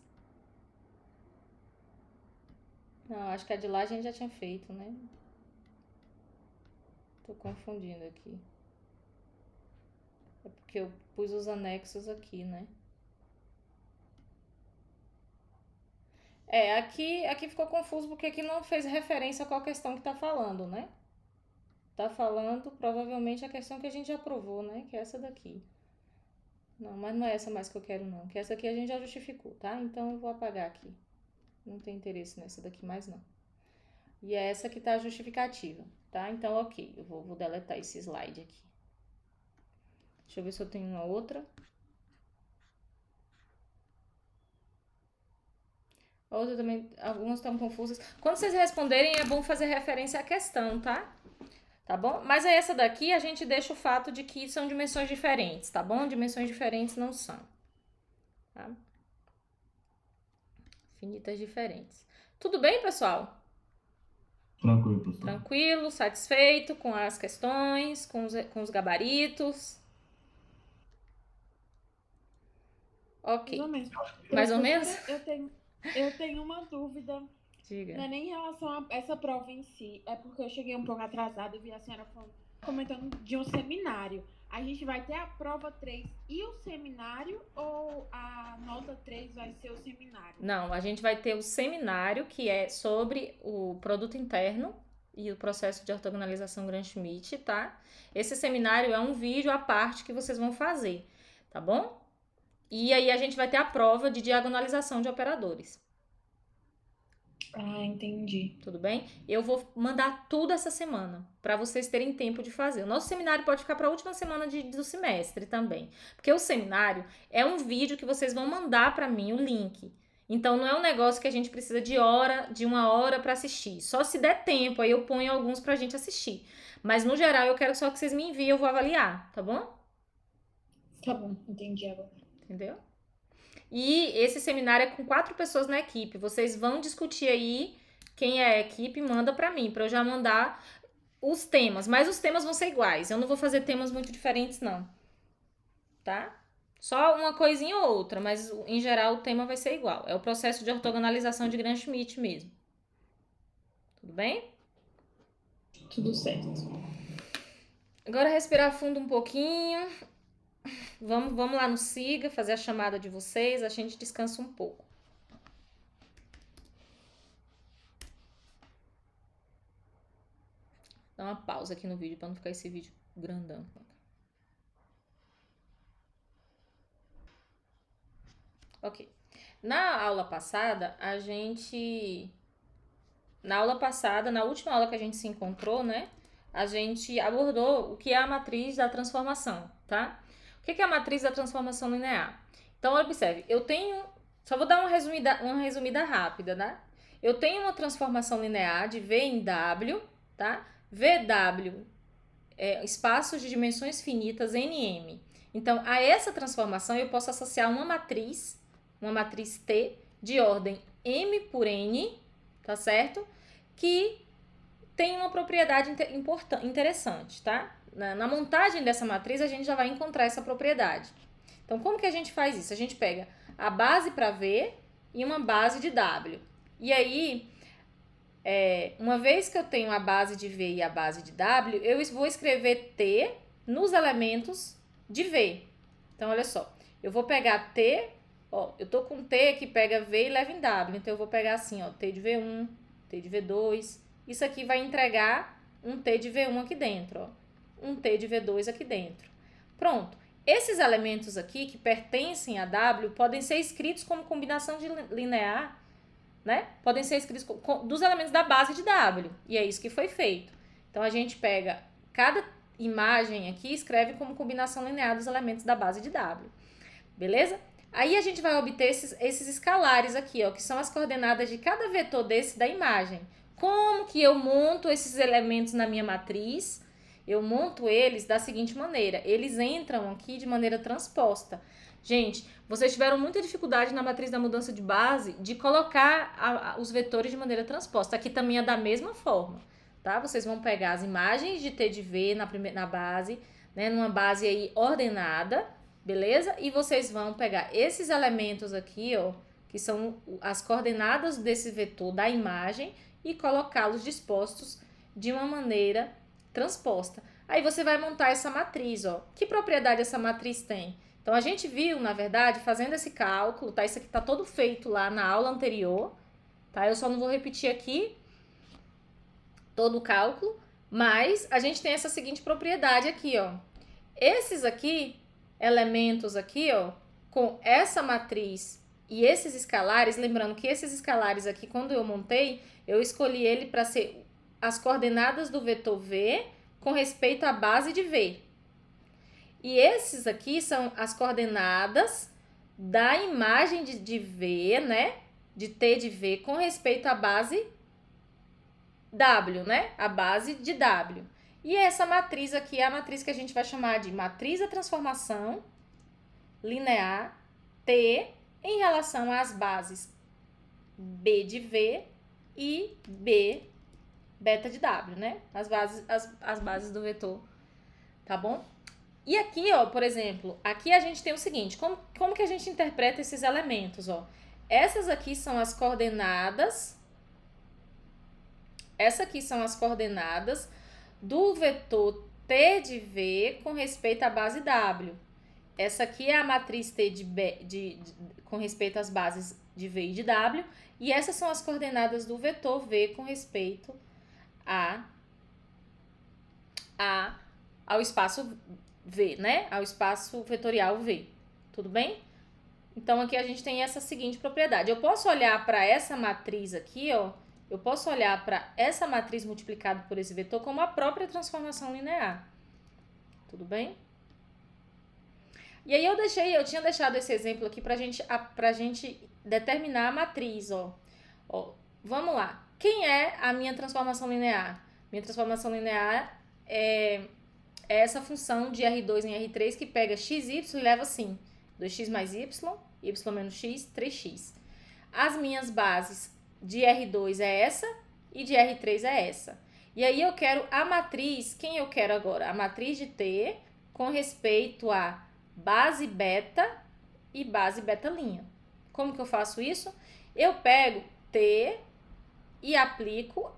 Não, acho que a de lá a gente já tinha feito, né? Tô confundindo aqui. É porque eu pus os anexos aqui, né? Aqui ficou confuso porque aqui não fez referência a qual questão que tá falando, né? Tá falando provavelmente a questão que a gente já provou, né? Que é essa daqui. Não, mas não é essa mais que eu quero, não. Que essa aqui a gente já justificou, tá? Então eu vou apagar aqui. Não tem interesse nessa daqui mais, não. E é essa que tá a justificativa, tá? Então, ok. Eu vou deletar esse slide aqui. Deixa eu ver se eu tenho uma outra. Outra também, algumas estão confusas. Quando vocês responderem, é bom fazer referência à questão, tá? Tá bom? Mas essa daqui a gente deixa o fato de que são dimensões diferentes, tá bom? Dimensões diferentes não são. Tá? Finitas diferentes. Tudo bem, pessoal? Tranquilo, professor. Tranquilo, satisfeito com as questões, com os gabaritos? Ok. Mais ou menos. Mais ou menos? Eu tenho uma dúvida. Diga. Não é nem em relação a essa prova em si. É porque eu cheguei um pouco atrasada e vi a senhora comentando de um seminário. A gente vai ter a prova 3 e o seminário, ou a nota 3 vai ser o seminário? Não, a gente vai ter o seminário, que é sobre o produto interno e o processo de ortogonalização Gram-Schmidt, tá? Esse seminário é um vídeo à parte que vocês vão fazer, tá bom? E aí a gente vai ter a prova de diagonalização de operadores. Ah, entendi. Tudo bem? Eu vou mandar tudo essa semana, para vocês terem tempo de fazer. O nosso seminário pode ficar para a última semana do semestre também, porque o seminário é um vídeo que vocês vão mandar para mim, o link. Então não é um negócio que a gente precisa de uma hora para assistir. Só se der tempo, aí eu ponho alguns pra gente assistir. Mas no geral eu quero só que vocês me enviem, eu vou avaliar, tá bom? Tá bom, entendi agora. Entendeu? E esse seminário é com 4 pessoas na equipe. Vocês vão discutir aí, quem é a equipe, manda pra mim, pra eu já mandar os temas. Mas os temas vão ser iguais. Eu não vou fazer temas muito diferentes, não. Tá? Só uma coisinha ou outra, mas em geral o tema vai ser igual. É o processo de ortogonalização de Gram-Schmidt mesmo. Tudo bem? Tudo certo. Agora respirar fundo um pouquinho. Vamos lá no Siga, fazer a chamada de vocês, a gente descansa um pouco. Dar uma pausa aqui no vídeo para não ficar esse vídeo grandão. Ok. Na aula passada, na última aula que a gente se encontrou, né? A gente abordou o que é a matriz da transformação, tá? O que é a matriz da transformação linear? Então, observe, só vou dar uma resumida rápida, né? Eu tenho uma transformação linear de V em W, tá? VW é espaços de dimensões finitas NM. Então, a essa transformação eu posso associar uma matriz T de ordem M por N, tá certo? Que tem uma propriedade interessante, tá? Na montagem dessa matriz, a gente já vai encontrar essa propriedade. Então, como que a gente faz isso? A gente pega a base para V e uma base de W. E aí, uma vez que eu tenho a base de V e a base de W, eu vou escrever T nos elementos de V. Então, olha só. Eu vou pegar T, ó, eu tô com T que pega V e leva em W. Então, eu vou pegar assim, ó, T de V1, T de V2. Isso aqui vai entregar um T de V1 aqui dentro, ó. Um T de V2 aqui dentro. Pronto. Esses elementos aqui que pertencem a W podem ser escritos como combinação de linear, né? Podem ser escritos dos elementos da base de W. E é isso que foi feito. Então, a gente pega cada imagem aqui e escreve como combinação linear dos elementos da base de W. Beleza? Aí, a gente vai obter esses escalares aqui, ó, que são as coordenadas de cada vetor desse da imagem. Como que eu monto esses elementos na minha matriz? Eu monto eles da seguinte maneira. Eles entram aqui de maneira transposta. Gente, vocês tiveram muita dificuldade na matriz da mudança de base de colocar os vetores de maneira transposta. Aqui também é da mesma forma, tá? Vocês vão pegar as imagens de T de V na base, né? Numa base aí ordenada, beleza? E vocês vão pegar esses elementos aqui, ó, que são as coordenadas desse vetor da imagem e colocá-los dispostos de uma maneira transposta. Aí você vai montar essa matriz, ó. Que propriedade essa matriz tem? Então, a gente viu, na verdade, fazendo esse cálculo, tá? Isso aqui tá todo feito lá na aula anterior, tá? Eu só não vou repetir aqui todo o cálculo, mas a gente tem essa seguinte propriedade aqui, ó. Esses aqui, elementos aqui, ó, com essa matriz e esses escalares, lembrando que esses escalares aqui, quando eu montei, eu escolhi ele para ser as coordenadas do vetor V com respeito à base de V. E esses aqui são as coordenadas da imagem de V, né? De T de V com respeito à base W, né? A base de W. E essa matriz aqui é a matriz que a gente vai chamar de matriz da transformação linear T em relação às bases B de V e B beta de W, né? As bases do vetor, tá bom? E aqui, ó, por exemplo, aqui a gente tem o seguinte, como que a gente interpreta esses elementos, ó? Essas aqui são as coordenadas, do vetor T de V com respeito à base W. Essa aqui é a matriz T com respeito às bases de V e de W, e essas são as coordenadas do vetor V com respeito ao espaço V, né? Ao espaço vetorial V. Tudo bem? Então, aqui a gente tem essa seguinte propriedade. Eu posso olhar para essa matriz aqui, ó. Eu posso olhar para essa matriz multiplicada por esse vetor como a própria transformação linear. Tudo bem? E aí, eu tinha deixado esse exemplo aqui pra gente determinar a matriz, ó. Vamos lá. Quem é a minha transformação linear? Minha transformação linear é essa função de R2 em R3 que pega x, y e leva assim, 2x mais y menos x, 3x. As minhas bases de R2 é essa e de R3 é essa. E aí eu quero a matriz, quem eu quero agora? A matriz de T com respeito a base beta e base beta'. Como que eu faço isso? Eu pego T e aplico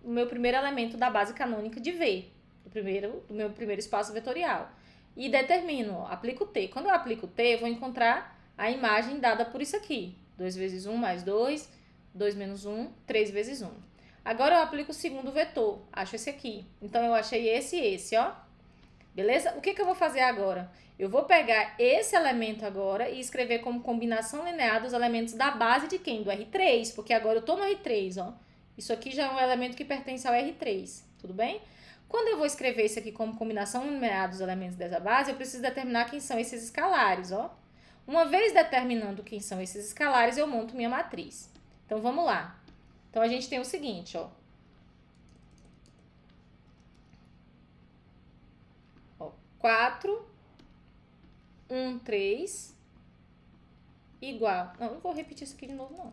o meu primeiro elemento da base canônica de V, do meu primeiro espaço vetorial. E determino, ó, aplico T. Quando eu aplico T, eu vou encontrar a imagem dada por isso aqui. 2 vezes 1 mais 2, 2 menos 1, 3 vezes 1. Agora eu aplico o segundo vetor, acho esse aqui. Então, eu achei esse e esse, ó. Beleza? O que eu vou fazer agora? Eu vou pegar esse elemento agora e escrever como combinação linear dos elementos da base de quem? Do R3, porque agora eu tô no R3, ó. Isso aqui já é um elemento que pertence ao R3, tudo bem? Quando eu vou escrever isso aqui como combinação linear dos elementos dessa base, eu preciso determinar quem são esses escalares, ó. Uma vez determinando quem são esses escalares, eu monto minha matriz. Então, vamos lá. Então, a gente tem o seguinte, ó. 4, 1, 3, igual... Não vou repetir isso aqui de novo, não.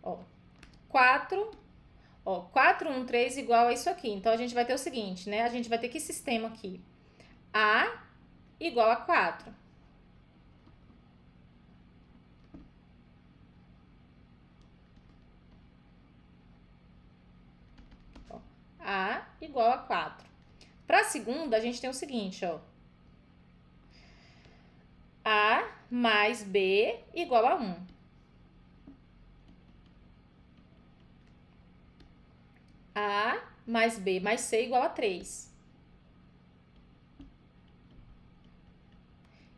Ó, 4, 1, 3 igual a isso aqui. Então, a gente vai ter o seguinte, né? A gente vai ter que sistema aqui. A igual a 4. A igual a 4. Para a segunda, a gente tem o seguinte, ó. A mais B igual a 1. A mais B mais C igual a 3.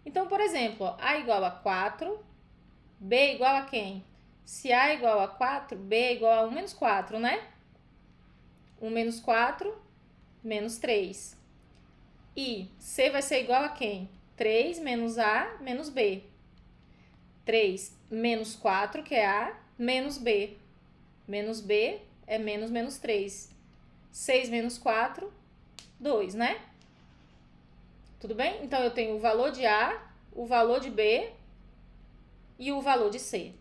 Então, por exemplo, ó, A igual a 4, B igual a quem? Se A igual a 4, B é igual a 1 menos 4, né? 1 menos 4, menos 3. E C vai ser igual a quem? 3 menos A menos B. 3 menos 4, que é A, menos B. Menos B é menos menos 3. 6 menos 4, 2, né? Tudo bem? Então, eu tenho o valor de A, o valor de B e o valor de C.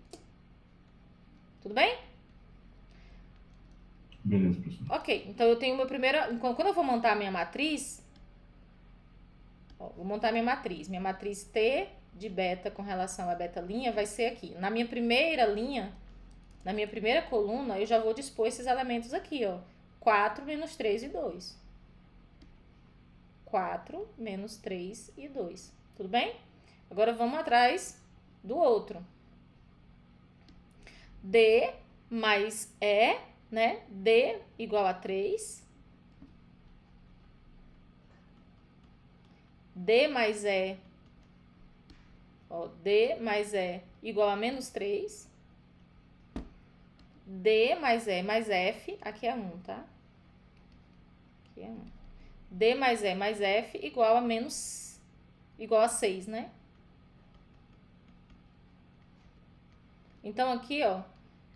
Tudo bem? Beleza, professor. Ok, então eu tenho o meu primeiro... Quando eu vou montar a minha matriz... Ó, vou montar a minha matriz. Minha matriz T de beta com relação a beta linha vai ser aqui. Na minha primeira linha, na minha primeira coluna, eu já vou dispor esses elementos aqui, ó. 4 menos 3 e 2. 4 menos 3 e 2. Tudo bem? Agora vamos atrás do outro. D mais E, né? D igual a 3. D mais E. Ó, D mais E igual a menos 3. D mais E mais F. Aqui é 1, tá? Aqui é 1. D mais E mais F igual a menos... Igual a 6, né? Então, aqui, ó,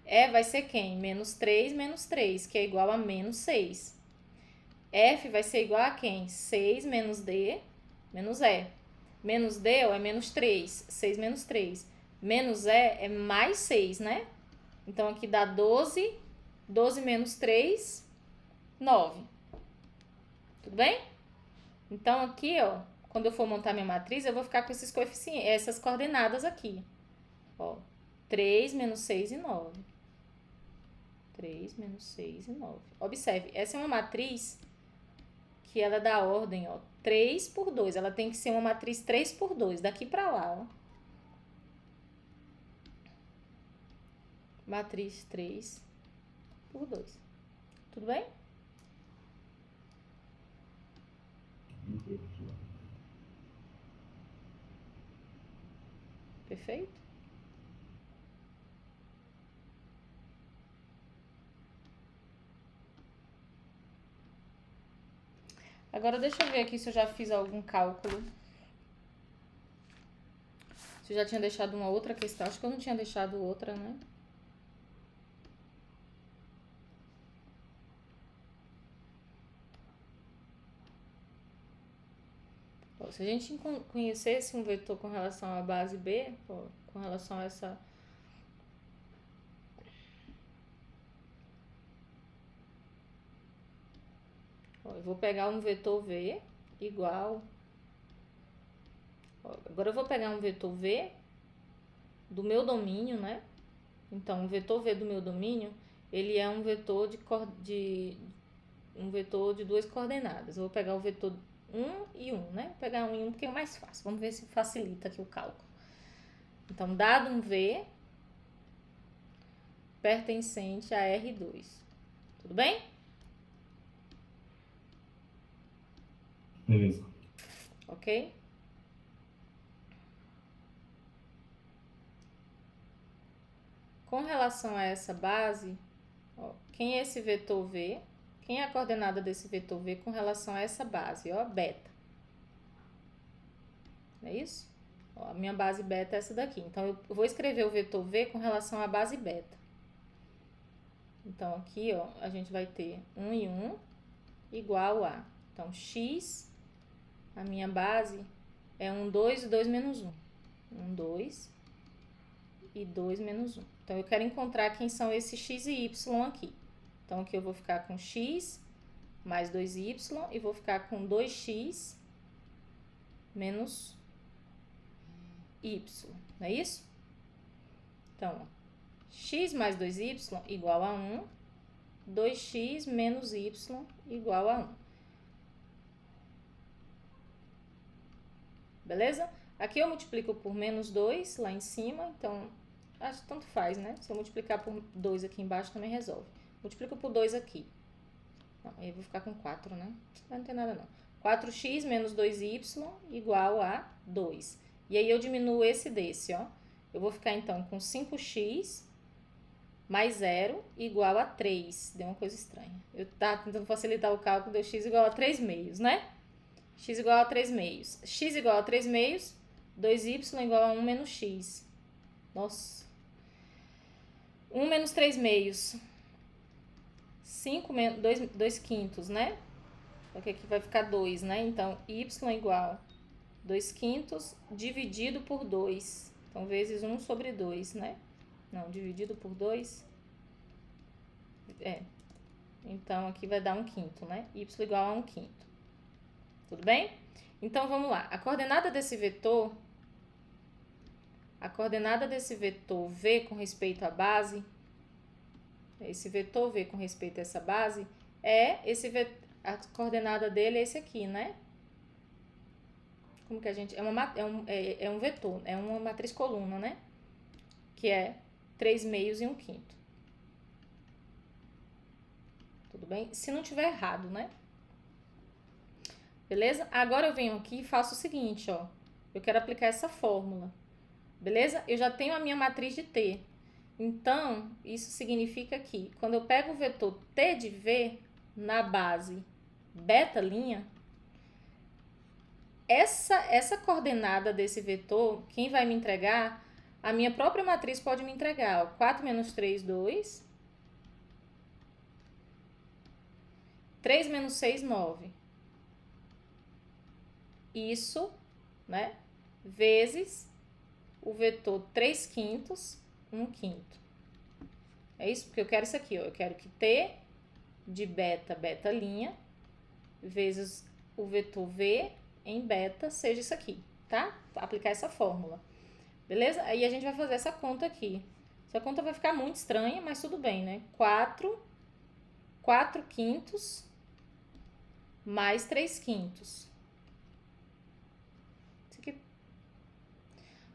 E vai ser quem? Menos 3, que é igual a menos 6. F vai ser igual a quem? 6 menos D, menos E. Menos D, ó, é menos 3. 6 menos 3. Menos E é mais 6, né? Então, aqui dá 12. 12 menos 3, 9. Tudo bem? Então, aqui, ó, quando eu for montar minha matriz, eu vou ficar com esses coeficientes, essas coordenadas aqui. Ó, 3 menos 6 e 9. 3 menos 6 e 9. Observe, essa é uma matriz que ela é da ordem, ó, 3 por 2. Ela tem que ser uma matriz 3 por 2, daqui pra lá, ó. Matriz 3 por 2. Tudo bem? Perfeito? Agora deixa eu ver aqui se eu já fiz algum cálculo. Se eu já tinha deixado uma outra questão. Acho que eu não tinha deixado outra, né? Ó, se a gente conhecesse um vetor com relação à base B, ó, com relação a essa... Ó, eu vou pegar um vetor V igual... Ó, agora eu vou pegar um vetor V do meu domínio, né? Então, o vetor V do meu domínio, ele é um vetor de duas coordenadas. Eu vou pegar o vetor 1 e 1, né? Vou pegar 1 e 1 porque é mais fácil. Vamos ver se facilita aqui o cálculo. Então, dado um V, pertencente a R2. Tudo bem? Beleza. Ok? Com relação a essa base, ó, quem é esse vetor V? Quem é a coordenada desse vetor V com relação a essa base? Ó, beta. Não é isso? Ó, a minha base beta é essa daqui. Então, eu vou escrever o vetor V com relação à base beta. Então, aqui, ó, a gente vai ter 1 e 1 igual a... Então, x, a minha base, é 1, 2 e 2 menos 1. 1, 2 e 2 menos 1. Então, eu quero encontrar quem são esses x e y aqui. Então, aqui eu vou ficar com x mais 2y e vou ficar com 2x menos y, não é isso? Então, x mais 2y igual a 1, 2x menos y igual a 1. Beleza? Aqui eu multiplico por menos 2 lá em cima, então, acho que tanto faz, né? Se eu multiplicar por 2 aqui embaixo também resolve. Multiplico por 2 aqui. Não, aí eu vou ficar com 4, né? Não tem nada não. 4x menos 2y igual a 2. E aí eu diminuo esse desse, ó. Eu vou ficar então com 5x mais 0 igual a 3. Deu uma coisa estranha. Eu tava tentando facilitar o cálculo, deu x igual a 3 meios, né? X igual a 3 meios. X igual a 3 meios, 2y igual a 1 menos x. Nossa. 1 menos 3 meios. 5 menos 2 quintos, né? Porque aqui vai ficar 2, né? Então, y igual 2 quintos dividido por 2. Então, vezes 1 sobre 2, né? Não, dividido por 2. É. Então, aqui vai dar 1 quinto, né? Y igual a 1 quinto. Tudo bem? Então, vamos lá. A coordenada desse vetor V com respeito à base, esse vetor V com respeito a essa base, a coordenada dele é esse aqui, né? Como que a gente... É um vetor, é uma matriz coluna, né? Que é 3 meios e 1 quinto. Tudo bem? Se não tiver errado, né? Beleza? Agora eu venho aqui e faço o seguinte, ó. Eu quero aplicar essa fórmula. Beleza? Eu já tenho a minha matriz de T. Então, isso significa que quando eu pego o vetor T de V na base beta', essa coordenada desse vetor, quem vai me entregar, a minha própria matriz pode me entregar, ó, 4 menos 3, 2. 3 menos 6, 9. Isso, né, vezes o vetor 3 quintos, 1 quinto. É isso? Porque eu quero isso aqui, ó. Eu quero que T de beta', vezes o vetor V em beta seja isso aqui, tá? Aplicar essa fórmula. Beleza? Aí a gente vai fazer essa conta aqui. Essa conta vai ficar muito estranha, mas tudo bem, né? 4 quintos mais 3 quintos. Isso aqui...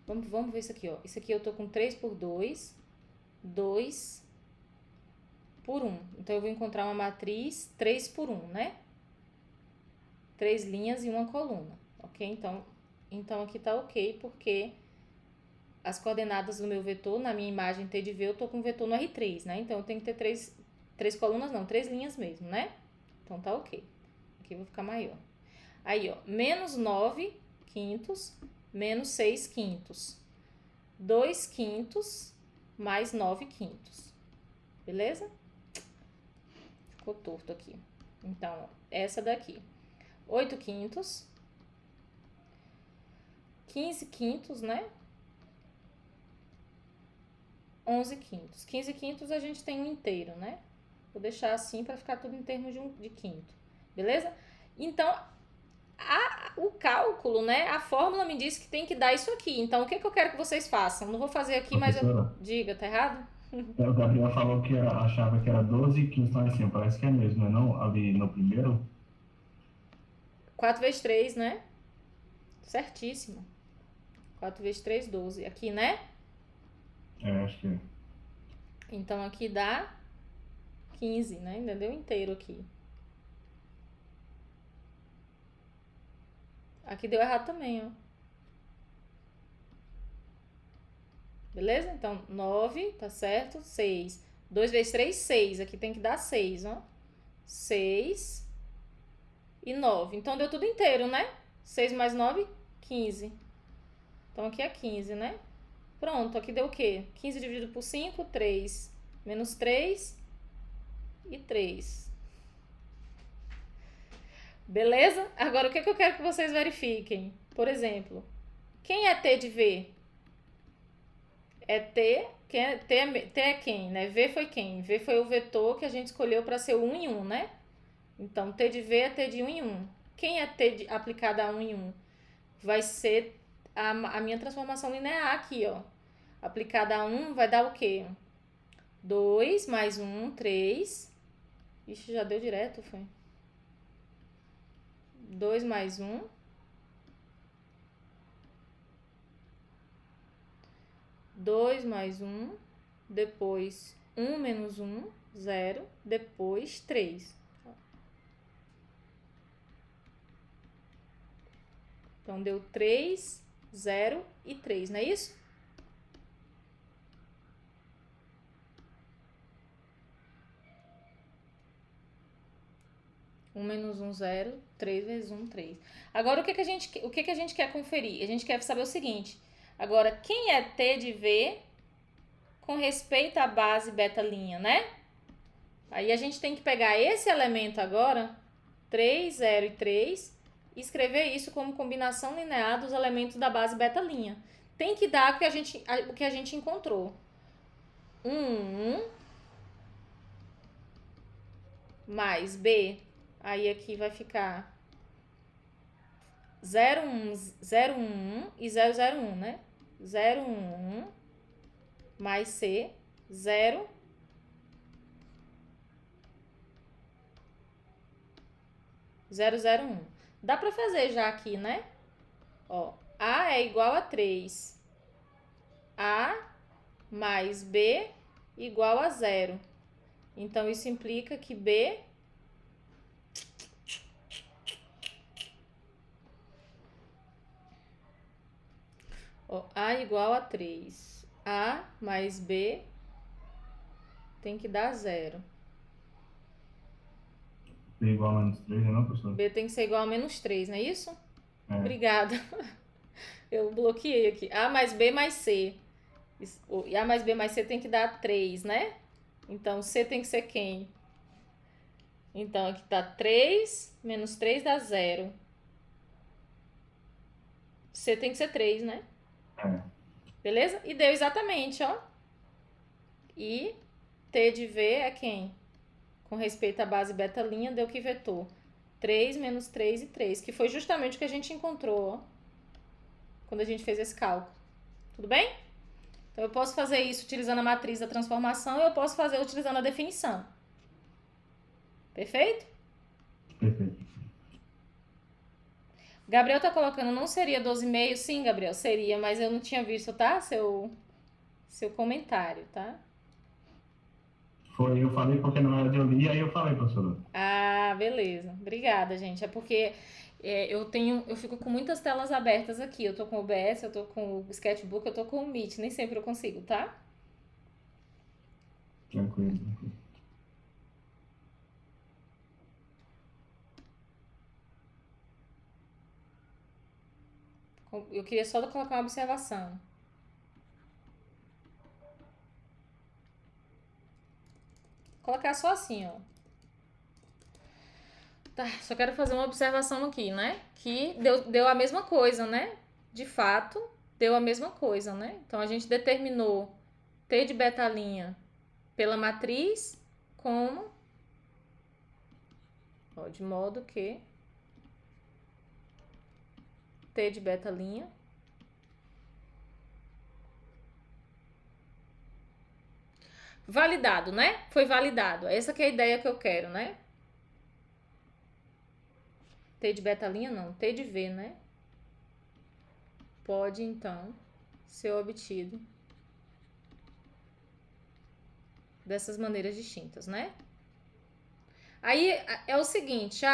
Vamos ver isso aqui, ó. Isso aqui eu tô com 3 por 2, 2 por 1. Então, eu vou encontrar uma matriz 3 por 1, né? 3 linhas e uma coluna, ok? Então aqui tá ok, porque as coordenadas do meu vetor, na minha imagem T de V, eu tô com o vetor no R3, né? Então, eu tenho que ter 3 colunas, não, 3 linhas mesmo, né? Então, tá ok. Aqui eu vou ficar maior. Aí, ó, menos 9 quintos, menos 6 quintos. 2 quintos mais 9 quintos. Beleza? Ficou torto aqui. Então, essa daqui. 8 quintos. 15 quintos, né? 11 quintos. 15 quintos a gente tem um inteiro, né? Vou deixar assim para ficar tudo em termos de quinto. Beleza? Então, o cálculo, né? A fórmula me diz que tem que dar isso aqui. Então, o que eu quero que vocês façam? Não vou fazer aqui, mas diga, tá errado? O Gabriel falou que achava que era 12 quintos lá em cima. Parece que é mesmo, não? Ali no primeiro. 4 vezes 3, né? Certíssimo. 4 vezes 3, 12. Aqui, né? É, acho que é. Então, aqui dá 15, né? Ainda deu inteiro aqui. Aqui deu errado também, ó. Beleza? Então, 9, tá certo? 6. 2 vezes 3, 6. Aqui tem que dar 6, ó. 6 e 9. Então, deu tudo inteiro, né? 6 mais 9, 15. Então, aqui é 15, né? Pronto, aqui deu o quê? 15 dividido por 5, 3. Menos 3 e 3. Beleza? Agora, o que eu quero que vocês verifiquem? Por exemplo, quem é T de V? É T, T é quem, né? V foi quem? V foi o vetor que a gente escolheu para ser 1 em 1, né? Então, T de V é T de 1 em 1. Quem é T aplicada a 1 em 1? Vai ser a minha transformação linear aqui, ó. Aplicada a 1 vai dar o quê? 2 mais 1, 3. Ixi, já deu direto, foi? 2 mais 1. 2 mais 1. Depois 1 menos 1, 0. Depois 3. Então, deu 3, 0 e 3, não é isso? Um menos 1, 0. 3 vezes 1, 3. Agora, o que a gente quer conferir? A gente quer saber o seguinte. Agora, quem é T de V com respeito à base beta linha, né? Aí a gente tem que pegar esse elemento agora, 3, 0 e 3, e escrever isso como combinação linear dos elementos da base beta linha. Tem que dar o que a gente encontrou. 1 mais B. Aí aqui vai ficar 0, 1, 0, 1 e 0, 0, 1, né? 0, 1 mais C, 0, 0, 0, 1. Dá pra fazer já aqui, né? Ó, A é igual a 3. A mais B igual a 0. Então, isso implica que B A igual a 3. A mais B tem que dar 0. B igual a menos 3, não, professor? B tem que ser igual a menos 3, não é isso? É. Obrigada. Eu bloqueei aqui. A mais B mais C. E A mais B mais C tem que dar 3, né? Então, C tem que ser quem? Então, aqui tá 3, menos 3 dá 0. C tem que ser 3, né? É. Beleza? E deu exatamente, ó. E T de V é quem? Com respeito à base beta linha, deu que vetor? 3 menos 3 e 3, que foi justamente o que a gente encontrou, ó, quando a gente fez esse cálculo. Tudo bem? Então, eu posso fazer isso utilizando a matriz da transformação e eu posso fazer utilizando a definição. Perfeito? Perfeito. Gabriel tá colocando, não seria 12,5? Sim, Gabriel, seria, mas eu não tinha visto, tá? Seu comentário, tá? Foi, eu falei porque na hora de eu li, aí eu falei, professor. Ah, beleza. Obrigada, gente. É porque eu fico com muitas telas abertas aqui. Eu tô com o OBS, eu tô com o Sketchbook, eu tô com o Meet. Nem sempre eu consigo, tá? Tranquilo, tranquilo. Eu queria só colocar uma observação. Colocar só assim, ó. Tá, só quero fazer uma observação aqui, né? Que deu a mesma coisa, né? De fato, deu a mesma coisa, né? Então, a gente determinou T de beta-linha pela matriz como... Ó, de modo que T de beta-linha validado, né? Foi validado. Essa que é a ideia que eu quero, né? T de beta-linha não, T de V, né? Pode, então, ser obtido dessas maneiras distintas, né? Aí é o seguinte,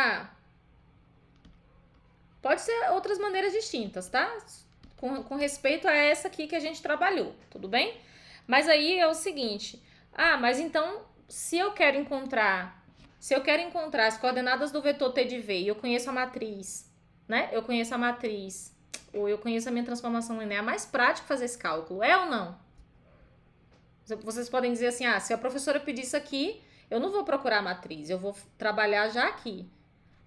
pode ser outras maneiras distintas, tá? Com respeito a essa aqui que a gente trabalhou, tudo bem? Mas aí é o seguinte, mas então, se eu quero encontrar as coordenadas do vetor T de V e eu conheço a matriz, né? Eu conheço a matriz, ou eu conheço a minha transformação linear, é mais prático fazer esse cálculo, é ou não? Vocês podem dizer assim, se a professora pedir isso aqui, eu não vou procurar a matriz, eu vou trabalhar já aqui.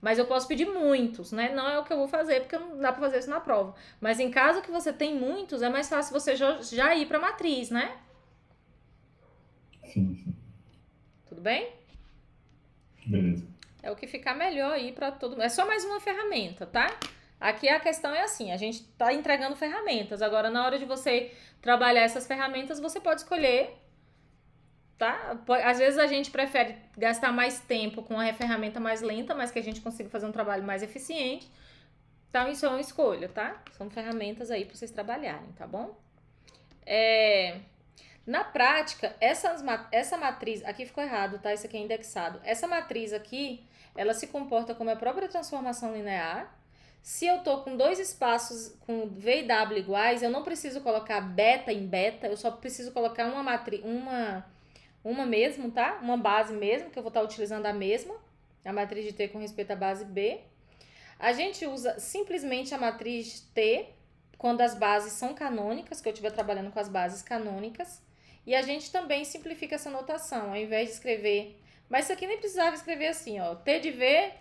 Mas eu posso pedir muitos, né? Não é o que eu vou fazer, porque não dá pra fazer isso na prova. Mas em caso que você tem muitos, é mais fácil você já ir pra matriz, né? Sim. Tudo bem? Beleza. É o que ficar melhor aí pra todo mundo. É só mais uma ferramenta, tá? Aqui a questão é assim, a gente tá entregando ferramentas. Agora, na hora de você trabalhar essas ferramentas, você pode escolher, tá? Às vezes a gente prefere gastar mais tempo com uma ferramenta mais lenta, mas que a gente consiga fazer um trabalho mais eficiente. Então, isso é uma escolha, tá? São ferramentas aí pra vocês trabalharem, tá bom? Na prática, essa matriz... Aqui ficou errado, tá? Isso aqui é indexado. Essa matriz aqui, ela se comporta como a própria transformação linear. Se eu tô com dois espaços com V e W iguais, eu não preciso colocar beta em beta, eu só preciso colocar uma mesmo, tá? Uma base mesmo, que eu vou estar utilizando a mesma, a matriz de T com respeito à base B. A gente usa simplesmente a matriz T quando as bases são canônicas, que eu estiver trabalhando com as bases canônicas. E a gente também simplifica essa notação, ao invés de escrever... Mas isso aqui nem precisava escrever assim, ó. T de V...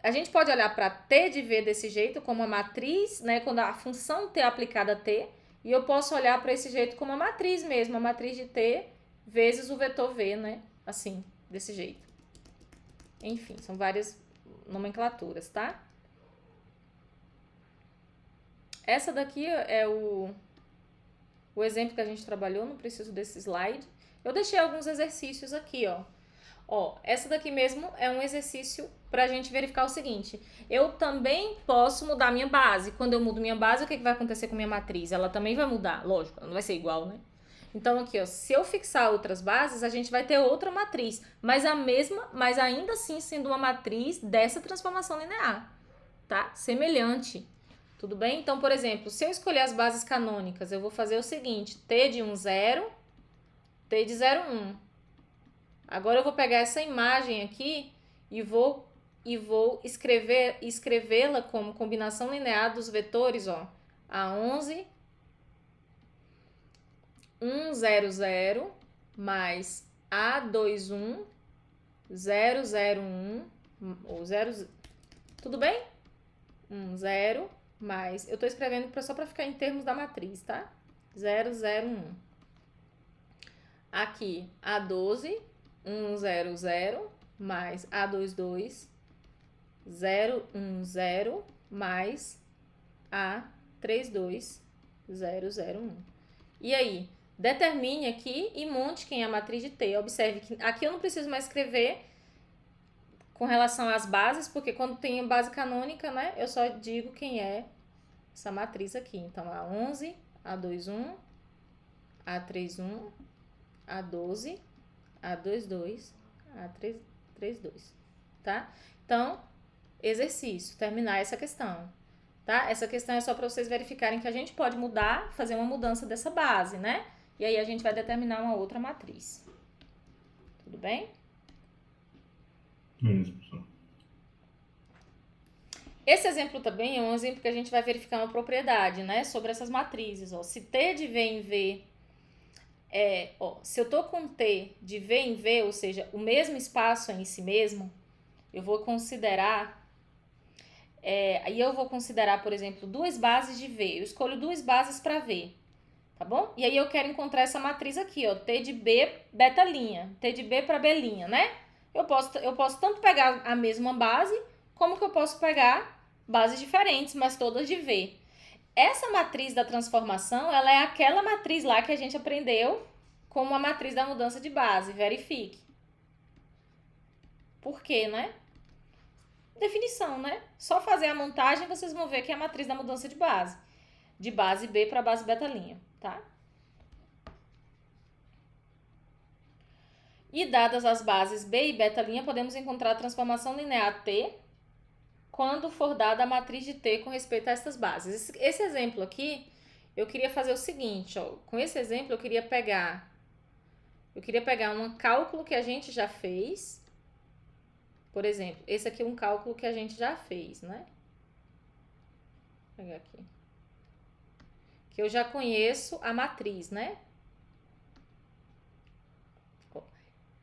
a gente pode olhar para T de V desse jeito, como a matriz, né? Quando a função T é aplicada a T. E eu posso olhar para esse jeito como a matriz mesmo, a matriz de T vezes o vetor V, né? Assim, desse jeito. Enfim, são várias nomenclaturas, tá? Essa daqui é o exemplo que a gente trabalhou, não preciso desse slide. Eu deixei alguns exercícios aqui, ó. Essa daqui mesmo é um exercício pra gente verificar o seguinte. Eu também posso mudar minha base. Quando eu mudo minha base, o que vai acontecer com minha matriz? Ela também vai mudar, lógico, ela não vai ser igual, né? Então aqui, ó, se eu fixar outras bases, a gente vai ter outra matriz, mas a mesma, mas ainda assim sendo uma matriz dessa transformação linear, tá? Semelhante. Tudo bem? Então, por exemplo, se eu escolher as bases canônicas, eu vou fazer o seguinte, T de 1, 0, T de 0, 1. Agora eu vou pegar essa imagem aqui e vou escrevê-la como combinação linear dos vetores, ó, A11, 1, 0, 0, mais A21, 0, 0, 1, ou 0, tudo bem? 1, 0, mais, eu tô escrevendo só para ficar em termos da matriz, tá? 0, 0, 1. Aqui, A12, 1, 0, 0, mais A22, 0, 1, 0, mais A32, 0, 0, 1. E aí, determine aqui e monte quem é a matriz de T. Observe que aqui eu não preciso mais escrever com relação às bases, porque quando tem a base canônica, né, eu só digo quem é essa matriz aqui. Então, A11, A21, A31, A12, A22, A32, tá? Então, exercício, terminar essa questão, tá? Essa questão é só para vocês verificarem que a gente pode mudar, fazer uma mudança dessa base, né? E aí a gente vai determinar uma outra matriz. Tudo bem? Isso, professor. Esse exemplo também é um exemplo que a gente vai verificar uma propriedade, né? Sobre essas matrizes, ó. Se T de V em V se eu tô com T de V em V, ou seja, o mesmo espaço em si mesmo, eu vou considerar... aí eu vou considerar, por exemplo, duas bases de V. Eu escolho duas bases para V, tá bom? E aí eu quero encontrar essa matriz aqui, ó, T de B, beta linha, T de B para B linha, né? Eu posso tanto pegar a mesma base, como que eu posso pegar bases diferentes, mas todas de V. Essa matriz da transformação, ela é aquela matriz lá que a gente aprendeu como a matriz da mudança de base. Verifique. Por quê, né? Definição, né? Só fazer a montagem, vocês vão ver que é a matriz da mudança de base. De base B para base beta linha, tá? E dadas as bases B e beta', podemos encontrar a transformação linear T quando for dada a matriz de T com respeito a essas bases. Esse exemplo aqui, eu queria fazer o seguinte, ó. Com esse exemplo, eu queria pegar um cálculo que a gente já fez. Por exemplo, esse aqui é um cálculo que a gente já fez, né? Vou pegar aqui. Que eu já conheço a matriz, né?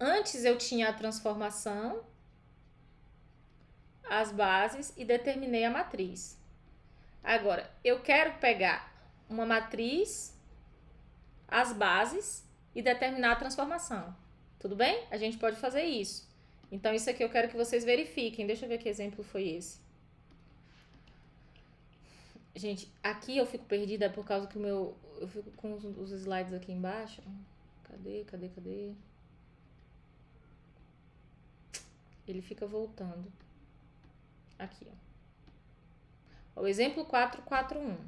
Antes eu tinha a transformação, as bases e determinei a matriz. Agora, eu quero pegar uma matriz, as bases e determinar a transformação. Tudo bem? A gente pode fazer isso. Então, isso aqui eu quero que vocês verifiquem. Deixa eu ver que exemplo foi esse. Gente, aqui eu fico perdida por causa que eu fico com os slides aqui embaixo. Cadê? Ele fica voltando. Aqui, ó. O exemplo 441.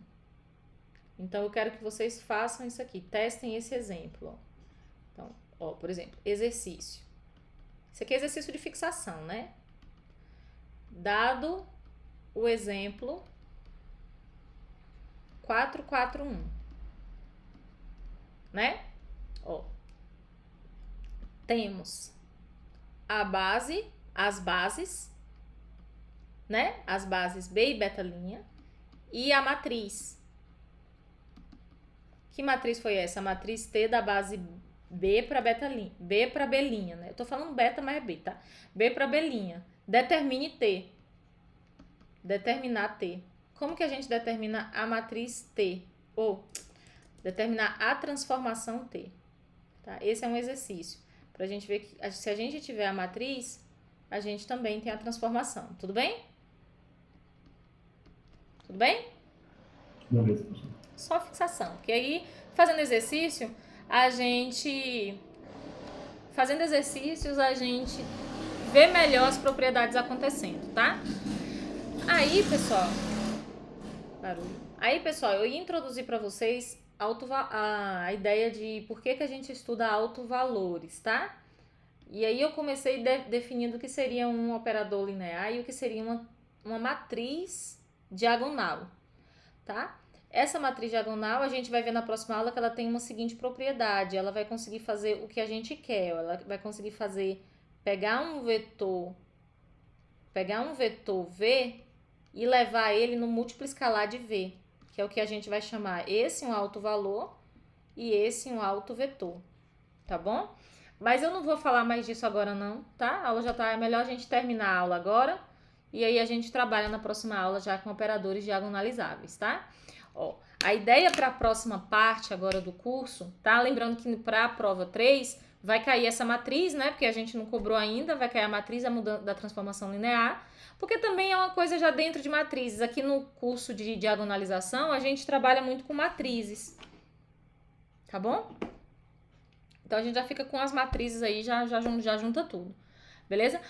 Então, eu quero que vocês façam isso aqui. Testem esse exemplo, ó. Então, ó, por exemplo, exercício. Isso aqui é exercício de fixação, né? Dado o exemplo 441. Né? Ó. Temos a base, as bases, né? As bases B e beta', e a matriz. Que matriz foi essa? A matriz T da base B para beta', B para B', né? Eu tô falando beta, mas é B, tá? B para B'. Determine T. Determinar T. Como que a gente determina a matriz T? Ou determinar a transformação T. Tá? Esse é um exercício. Pra gente ver que se a gente tiver a matriz, a gente também tem a transformação. Tudo bem? Tudo bem? Beleza, professor. Só fixação. Porque aí, fazendo exercício, a gente vê melhor as propriedades acontecendo, tá? Aí, pessoal... Barulho. Aí, pessoal, eu ia introduzir para vocês a ideia de por que a gente estuda autovalores, tá? E aí eu comecei definindo o que seria um operador linear e o que seria uma matriz diagonal, tá? Essa matriz diagonal, a gente vai ver na próxima aula que ela tem uma seguinte propriedade. Ela vai conseguir fazer o que a gente quer. Ela vai conseguir pegar um vetor V e levar ele no múltiplo escalar de V, que é o que a gente vai chamar esse um autovalor e esse um autovetor, tá bom? Mas eu não vou falar mais disso agora não, tá? A aula já tá, é melhor a gente terminar a aula agora e aí a gente trabalha na próxima aula já com operadores diagonalizáveis, tá? Ó, a ideia para a próxima parte agora do curso, tá? Lembrando que para a prova 3 vai cair essa matriz, né? Porque a gente não cobrou ainda, vai cair a matriz da transformação linear, porque também é uma coisa já dentro de matrizes. Aqui no curso de diagonalização, a gente trabalha muito com matrizes, tá bom? Então, a gente já fica com as matrizes aí, já junta tudo. Beleza?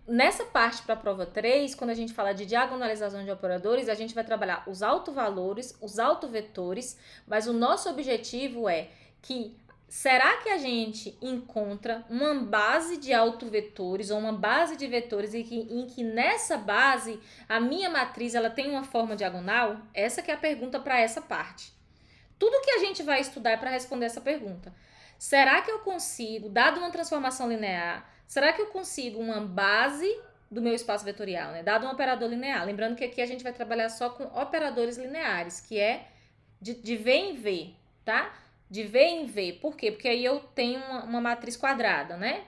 Nessa parte para a prova 3, quando a gente fala de diagonalização de operadores, a gente vai trabalhar os autovalores, os autovetores, mas o nosso objetivo é que, será que a gente encontra uma base de autovetores ou uma base de vetores em que nessa base a minha matriz ela tem uma forma diagonal? Essa que é a pergunta para essa parte. Tudo que a gente vai estudar é para responder essa pergunta. Será que eu consigo, dado uma transformação linear, será que eu consigo uma base do meu espaço vetorial, né? Dado um operador linear. Lembrando que aqui a gente vai trabalhar só com operadores lineares, que é de V em V, tá? De V em V. Por quê? Porque aí eu tenho uma matriz quadrada, né?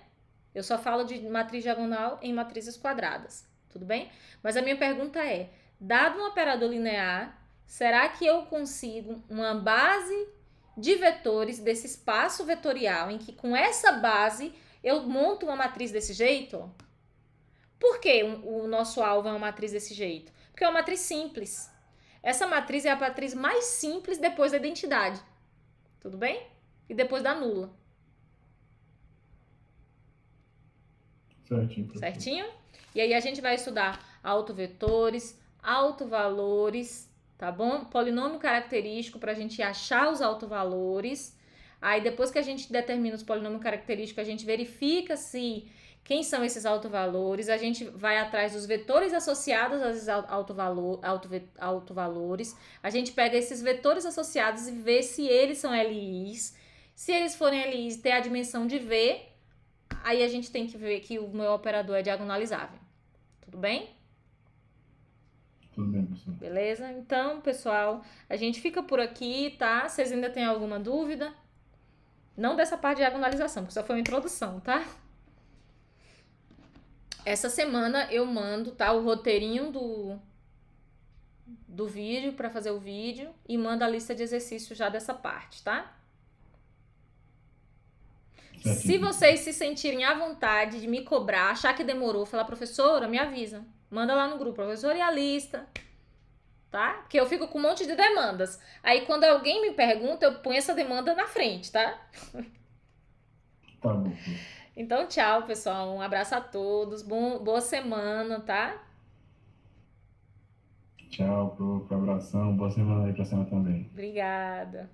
Eu só falo de matriz diagonal em matrizes quadradas. Tudo bem? Mas a minha pergunta é, dado um operador linear, será que eu consigo uma base de vetores desse espaço vetorial em que com essa base eu monto uma matriz desse jeito? Por que o nosso alvo é uma matriz desse jeito? Porque é uma matriz simples. Essa matriz é a matriz mais simples depois da identidade. Tudo bem? E depois da nula. Certinho, professor. Certinho? E aí a gente vai estudar autovetores, autovalores, tá bom? Polinômio característico para a gente achar os autovalores. Aí depois que a gente determina os polinômios característicos, a gente verifica se quem são esses autovalores, a gente vai atrás dos vetores associados a esses autovalores, a gente pega esses vetores associados e vê se eles são LIs. Se eles forem LIs e ter a dimensão de V, aí a gente tem que ver que o meu operador é diagonalizável. Tudo bem? Tudo bem, professor. Beleza? Então, pessoal, a gente fica por aqui, tá? Vocês ainda têm alguma dúvida? Não dessa parte de diagonalização, porque só foi uma introdução, tá? Essa semana eu mando, tá? O roteirinho do vídeo para fazer o vídeo e mando a lista de exercícios já dessa parte, tá? Se vocês se sentirem à vontade de me cobrar, achar que demorou, falar, professora, me avisa. Manda lá no grupo, professora, e a lista, tá? Porque eu fico com um monte de demandas. Aí quando alguém me pergunta, eu ponho essa demanda na frente, tá? Tá bom. Então, tchau, pessoal. Um abraço a todos. Boa semana, tá? Tchau, prof. Abração. Boa semana aí pra semana também. Obrigada.